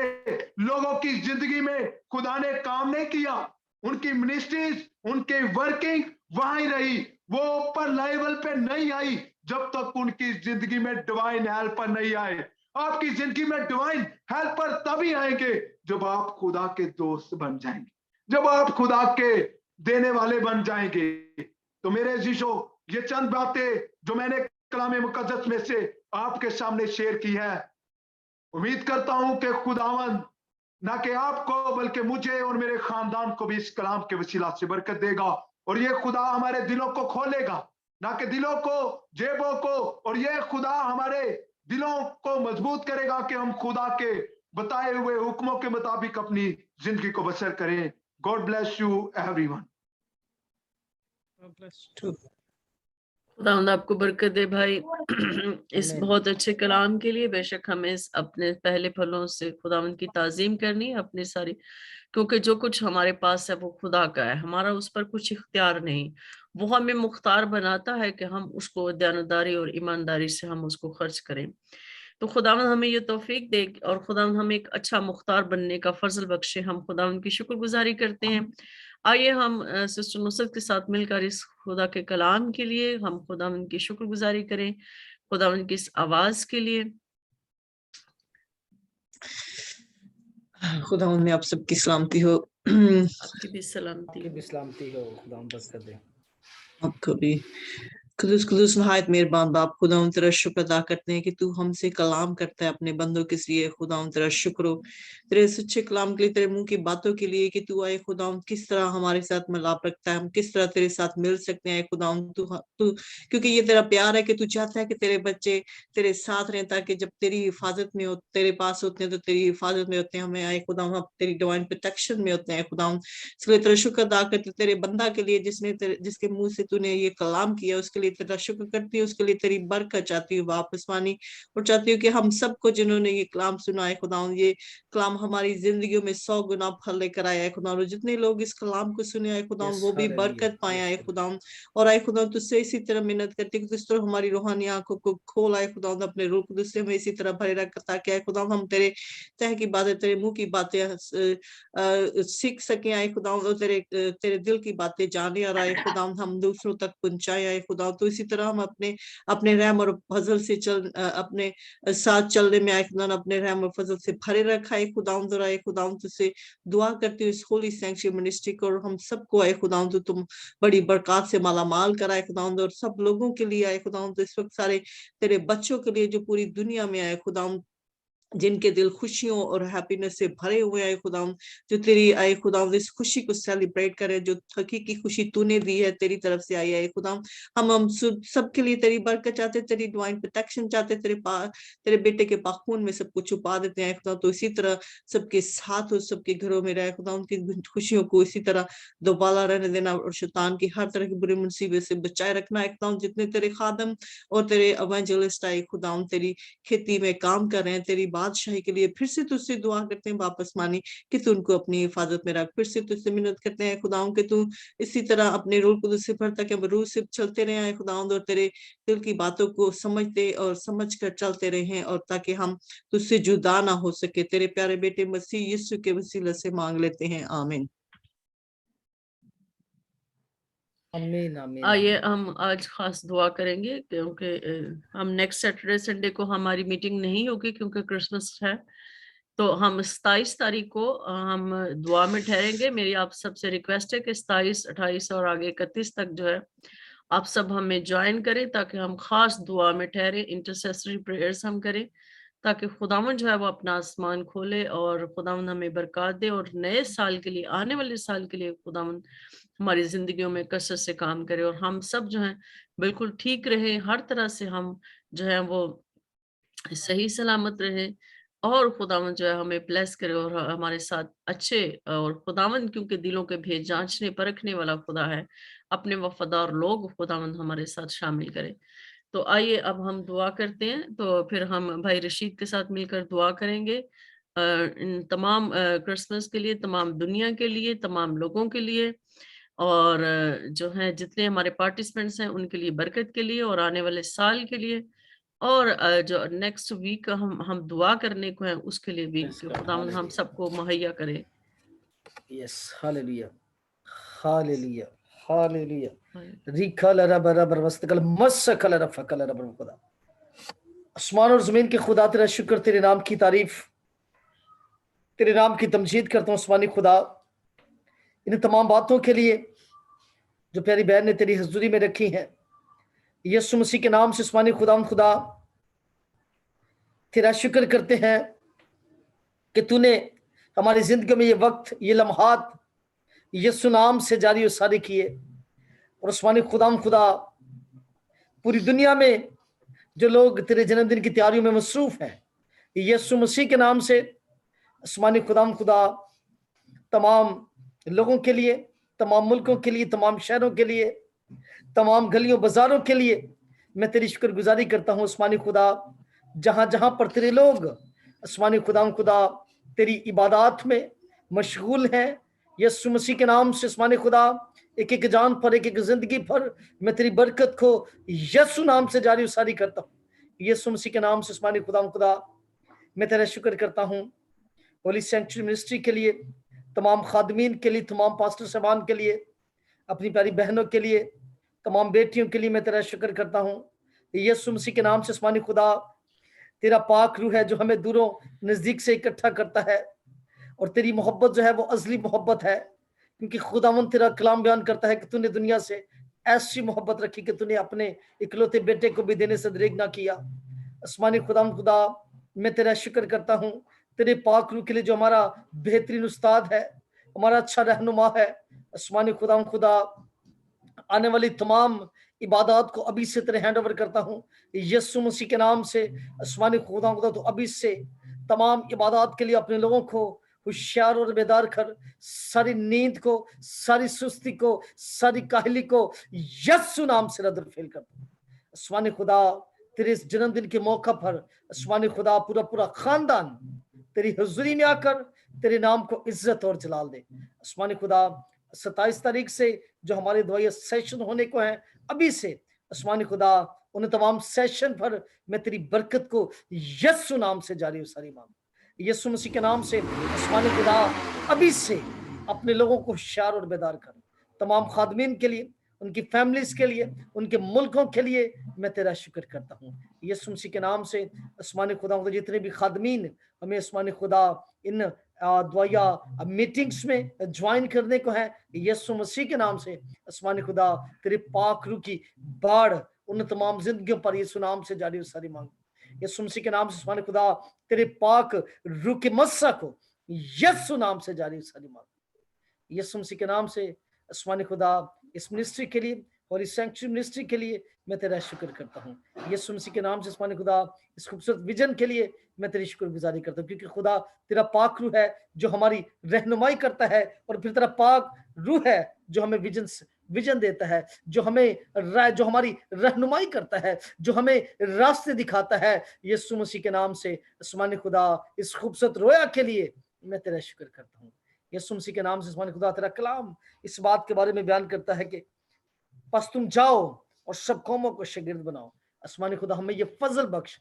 लोगों की जिंदगी में खुदा ने काम नहीं किया, उनकी मिनिस्ट्रीज, उनके वर्किंग वहां ही रही, वो ऊपर लेवल पे नहीं आई जब तक उनकी जिंदगी में डिवाइन हेल्पर नहीं आए। आपकी जिंदगी में डिवाइन हेल्पर तभी आएंगे जब आप खुदा के दोस्त बन जाएंगे, जब आप खुदा के देने वाले बन जाएंगे। तो मेरे जीशो, ये चंद बातें जो मैंने कलाम मुकद्दस में से आपके सामने शेयर की है, उम्मीद करता हूं कि खुदावंद ना कि आपको बल्कि मुझे और मेरे खानदान को भी इस कलाम के वसीला से बरकत देगा। और ये खुदा हमारे दिलों को खोलेगा, ना कि दिलों को, जेबों को, और ये खुदा हमारे दिलों को मजबूत करेगा कि हम खुदा के बताए हुए हुक्मों के मुताबिक अपनी जिंदगी को बसर करें। God bless you everyone. खुदावंद आपको बरकत दे भाई इस बहुत अच्छे कलाम के लिए। बेशक हमें अपने पहले फलों से खुदावंद की ताजीम करनी है अपनी सारी, क्योंकि जो कुछ हमारे पास है वो खुदा का है, हमारा उस पर कुछ इख्तियार नहीं। वो हमें मुख्तार बनाता है कि हम उसको दयानतदारी और ईमानदारी से हम उसको खर्च करें। तो खुदावंद हमें ये तौफीक दे और खुदावंद हमें एक अच्छा मुख्तार बनने का फजल बख्शे। हम खुदावंद की शुक्रगुजारी करते हैं। आइए हम सिस्टर नुसरत के साथ मिलकर इस खुदा के कलाम के लिए हम खुदावंद की शुक्रगुजारी करें, खुदावंद की इस आवाज के लिए। खुदावंद में आप सबकी सलामती हो। आपकी भी सलामती हो। खुदावंद बरकत दे आपको भी। खुदूस खुदूस नहायत मेहरबान बाप, खुदावंद तेरा शुक्र अदा करते हैं कि तू हमसे कलाम करता है अपने बंदों के लिए। खुदावंद तेरा शुक्र हो तेरे सच्चे कलाम के लिए, तेरे मुंह की बातों के लिए कि तू आए खुदावंद किस तरह हमारे साथ मिलाप रखता है, हम किस तरह तेरे साथ मिल सकते हैं खुदावंद। तू क्योंकि ये तेरा प्यार है कि तू चाहता है कि तेरे बच्चे तेरे साथ रहें, ताकि जब तेरी हिफाजत में हो, तेरे पास होते हैं तो तेरी हिफाजत में होते हैं। हमें आए खुदावंद हम तेरी डिवाइन प्रोटेक्शन में होते हैं खुदावंद। इसलिए तेरा शुक्र अदा करते तेरे बंदा के लिए जिसके मुंह से तूने ये कलाम किया, उसके लिए तेरा शुक्र करती हूँ, उसके लिए तेरी बरकत चाहती हूँ वापस मानी। और चाहती हूँ कि हम सबको जिन्होंने ये कलाम सुना है खुदावंद, ये कलाम हमारी जिंदगियों में 100 गुना फल लेकर आया है खुदावंद। जितने लोग इस कलाम को सुने आए खुदावंद वो भी बरकत पाया है खुदावंद। और आए खुदावंद तुझसे इसी तरह मिन्नत करती हूँ कि इस तरह हमारी रूहानी आंखों को खोल आए खुदावंद, अपने रूह कुदस से हमें इसी तरह भरे रख, ताकि आए खुदावंद हम तेरे तह की बातें, तेरे मुंह की बातें सीख सके आए खुदावंद, और तेरे दिल की बातें जाने। और आए खुदावंद हम दूसरों तक पहुंचाए आए खुदावंद। तो इसी तरह हम अपने रहम और फजल से अपने साथ चलने में आए खुदावंद, अपने रहम और फजल से भरे रखा है खुदावंद। और आए खुदावंद तुझसे दुआ करती हूँ इस होली सैंक्चुअरी मिनिस्ट्री को, और हम सबको आए खुदावंद तुम बड़ी बरकत से मालामाल कराए खुदावंद। और सब लोगों के लिए आए खुदावंद, इस वक्त सारे तेरे बच्चों के लिए जो पूरी दुनिया में आए खुदावंद, जिनके दिल खुशियों और हैप्पीनेस से भरे हुए आए खुदावंद, जो तेरी आए खुदावंद इस खुशी को सेलिब्रेट करे, जो हकीकी खुशी तूने दी है तेरी तरफ से आई है खुदावंद। हम सबके लिए तेरी बरकत चाहते, तेरी डिवाइन प्रोटेक्शन चाहते, तेरे बेटे के पाखून में सब कुछ छुपा देते हैं खुदा। तो इसी तरह सबके साथ और सबके घरों में रहे खुदा, उनकी खुशियों को इसी तरह दोबारा रहने देना, और शैतान की हर तरह की बुरी मुसीबत से बचाए रखना है खुदा। जितने तेरे खादम और तेरे एवेंजलिस्ट आए खुदा तेरी खेती में काम कर रहे हैं, तेरी बादशाही के लिए फिर से तुझसे दुआ करते हैं वापस मानी कि तू उनको अपनी हिफाजत में रख। फिर से तुझसे मिन्नत करते हैं खुदाओं कि तू इसी तरह अपने रूह कुदस से भरता कि हम रूह से चलते रहे खुदाओं, और तेरे दिल की बातों को समझते और समझ कर चलते रहे, और ताकि हम तुझसे जुदा ना हो सके। तेरे प्यारे बेटे मसीह यीशु के वसीले से मांग लेते हैं, आमीन। आमीन आमीन। आइए हम आज खास दुआ करेंगे, क्योंकि हम नेक्स्ट सैटरडे संडे को हमारी मीटिंग नहीं होगी क्योंकि क्रिसमस है। तो हम 27 तारीख को हम दुआ में ठहरेंगे। मेरी आप सबसे रिक्वेस्ट है कि 27, 28 और आगे 31 तक जो है आप सब हमें ज्वाइन करें, ताकि हम खास दुआ में ठहरे, इंटरसेसरी प्रेयर्स हम करें, ताकि खुदावन जो है वो अपना आसमान खोले और खुदावन हमें बरकत दे, और नए साल के लिए, आने वाले साल के लिए खुदावन हमारी जिंदगियों में कसरत से काम करे, और हम सब जो है बिल्कुल ठीक रहे, हर तरह से हम जो है वो सही सलामत रहे, और खुदावन जो है हमें ब्लेस करे और हमारे साथ अच्छे। और खुदावन क्योंकि दिलों के भेद जांचने परखने वाला खुदा है, अपने वफादार लोग खुदावन हमारे साथ शामिल करे। तो आइए अब हम दुआ करते हैं। तो फिर हम भाई रशीद के साथ मिलकर दुआ करेंगे इन तमाम क्रिसमस के लिए, तमाम दुनिया के लिए, तमाम लोगों के लिए, और जो है जितने हमारे पार्टिसिपेंट्स हैं उनके लिए बरकत के लिए, और आने वाले साल के लिए, और जो नेक्स्ट वीक हम दुआ करने को है उसके लिए भी खुदावंद हम सबको मुहैया करे। Yes hallelujah hallelujah hallelujah. रिखल रब रब वस्तकल मसकल रफकल रब खुदा। आसमान और जमीन के खुदा तेरा शुक्र, तेरे नाम की तारीफ, तेरे नाम की तमजीद करता हूँ आसमानी खुदा, इन तमाम बातों के लिए जो प्यारी बहन ने तेरी हजूरी में रखी है। यीशु मसीह के नाम से आसमानी खुदा तेरा शुक्र करते हैं कि तूने हमारी जिंदगी में ये वक्त, ये लम्हात यीशु नाम से जारी और सारी किए। और आसमानी खुदा पूरी दुनिया में जो लोग तेरे जन्मदिन की तैयारियों में मसरूफ हैं, यीशु मसीह के नाम से आसमानी खुदा तमाम लोगों के लिए, तमाम मुल्कों के लिए, तमाम शहरों के लिए, तमाम गलियों बाजारों के लिए मैं तेरी शुक्रगुजारी करता हूँ। आसमानी खुदा, जहां जहां पर तेरे लोग आसमानी खुदा तेरी इबादत में मशगूल हैं, यीशु मसीह के नाम से आसमानी खुदा एक एक जान पर, एक एक जिंदगी पर मैं तेरी बरकत को यीशु नाम से जारी उसारी करता हूँ। यीशु मसीह के नाम से आसमानी खुदा मैं तेरा शुक्र करता हूँ होली सेंचुरी मिनिस्ट्री के लिए, तमाम खादमीन के लिए, तमाम पास्टर साहबान के लिए, अपनी प्यारी बहनों के लिए, तमाम बेटियों के लिए मैं तेरा शुक्र करता हूँ। यीशु मसीह के नाम से आसमानी खुदा तेरा पाक रूह है जो हमें दूरों नजदीक से इकट्ठा करता है, और तेरी मोहब्बत जो है वो अजली मोहब्बत है, क्योंकि खुदावन तेरा कलाम बयान करता है कि तूने दुनिया से ऐसी मोहब्बत रखी कि तूने अपने इकलौते बेटे को भी देने से दरेग ना किया। आसमानी खुदा मैं तेरा शुक्र करता हूँ तेरे पाक रूह के लिए जो हमारा बेहतरीन उस्ताद है, हमारा अच्छा रहनुमा है। आसमानी खुदा आने वाली तमाम इबादत को अभी से तेरे हैंड ओवर करता हूँ यीशु मसीह के नाम से। आसमानी खुदा तो अभी से तमाम इबादत के लिए अपने लोगों को होशियार और बेदार कर, सारी नींद को, सारी सुस्ती को, सारी काहली को यीशु नाम से रद्द फेल कर दो। आसमानी खुदा तेरे इस जन्मदिन के मौका पर आसमानी खुदा पूरा खानदान तेरी हुजूरी में आकर तेरे नाम को इज्जत और जलाल दे। आसमानी खुदा 27 तारीख से जो हमारे दुआया सेशन होने को है, अभी से आसमानी खुदा उन तमाम सेशन पर मैं तेरी बरकत को यीशु नाम से जारी सारी मांग, यीशु मसीह के नाम से। आसमानी खुदा अभी से अपने लोगों को होशियार और बेदार कर, तमाम खादमीन के लिए, उनकी फैमिलीज के लिए, उनके मुल्कों के लिए मैं तेरा शुक्र करता हूँ यीशु मसीह के नाम से। आसमानी खुदा जितने भी खादमीन हमें आसमानी खुदा इन दुआया मीटिंग्स में ज्वाइन करने को है, यीशु मसीह के नाम से आसमानी खुदा तेरे पाक रूह की बाढ़ उन तमाम जिंदगियों पर यीशु नाम से जारी सारी मांग, यीशु मसीह के नाम से आसमानी खुदा तेरे पाक रूह के मस्सा को यीशु नाम से जारी सारी मांग, यीशु मसीह के नाम से आसमानी खुदा इस मिनिस्ट्री के लिए और इस सैंक्चुअरी मिनिस्ट्री के लिए मैं तेरा शुक्र करता हूँ यीशु मसीह के नाम से। आसमानी खुदा इस खूबसूरत विजन के लिए मैं तेरी शुक्रगुजारी करता हूँ, क्योंकि खुदा तेरा पाक रूह है जो हमारी रहनुमाई करता है, और फिर तेरा पाक रूह है जो हमें विजन देता है, जो हमारी रहनुमाई करता है, जो हमें रास्ते दिखाता है यीशु मसीह के नाम से। आसमानी खुदा इस खूबसूरत रोया के लिए मैं तेरा शुक्र करता हूँ यीशु मसीह के नाम से। आसमानी खुदा तेरा कलाम इस बात के बारे में बयान करता है कि बस तुम जाओ और सब कौमों को शागिर्द बनाओ। आसमानी खुदा हमें ये फजल बख्श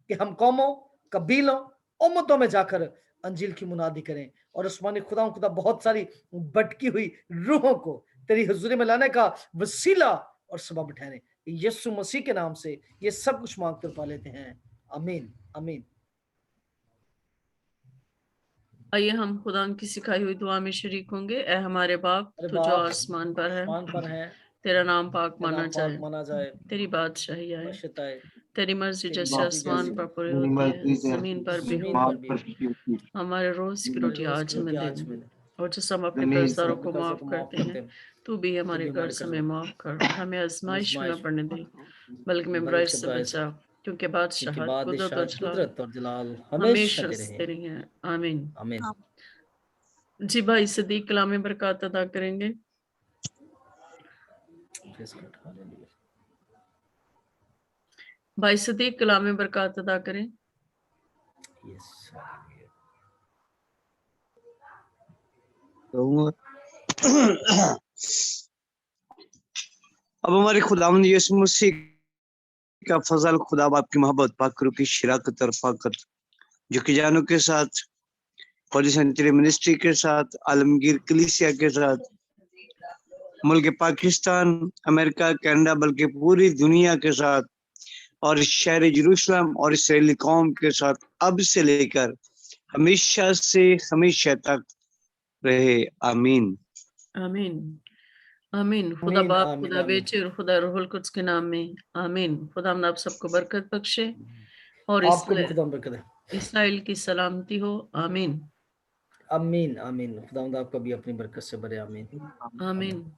कि हम कौमों, कबीलों, उम्मतों में जाकर अंजील की मुनादी करें, और आसमानी खुदा बहुत सारी भटकी हुई रूहों को तेरी हुजूरी में लाने का वसीला और सबब ठहरे। यीशु मसीह के नाम से ये सब कुछ मांग कर पा लेते हैं, आमीन आमीन। आइए हम खुदा की सिखाई हुई दुआ में शरीक होंगे। ए हमारे बाप तू जो आसमान पर है, तेरा नाम पाक माना जाए, तेरी बादशाही आए, तेरी मर्जी जैसे आसमान पर पूरी होती है जमीन पर भी हो। हमारे रोज की रोटी आज हमें दे, और जैसे हम अपने कर्जदारों को माफ करते हैं तू भी हमारे कर्ज हमें माफ कर, हमें आजमाइश में न पड़ने दे बल्कि मैं बुराई से बचा, क्योंकि बादशाहत, कुदरत और जलाल हमेशा तेरी है, आमीन आमीन। जी भाई सदीक कलाम बरकत अदा करेंगे। भाई सदीक कलाम बरकत अदा करें। अब हमारे खुदावंद यीशु मसीह का फजल, खुदा बाप की मोहब्बत, पाक रूह की शराकत और फाकत जो कि जानों के साथ, होली सेंचुरी मिनिस्ट्री के साथ, आलमगीर कलीसिया के साथ, मुल्क पाकिस्तान, अमेरिका, कनाडा, बल्कि पूरी दुनिया के साथ, और शहर यरूशलेम और इसराइली कौम के साथ अब से लेकर हमेशा से हमेशा तक रहे, आमीन आमीन आमीन। खुदा बाप, खुदा बेटे और खुदा रूहुल कुद्स के नाम में आमीन। खुदा आप सबको बरकत बख्शे और इसराइल की सलामती हो, आमीन आमीन आमीन। खुदावंद आपको भी अपनी बरकत से भरे। आमीन। आमीन।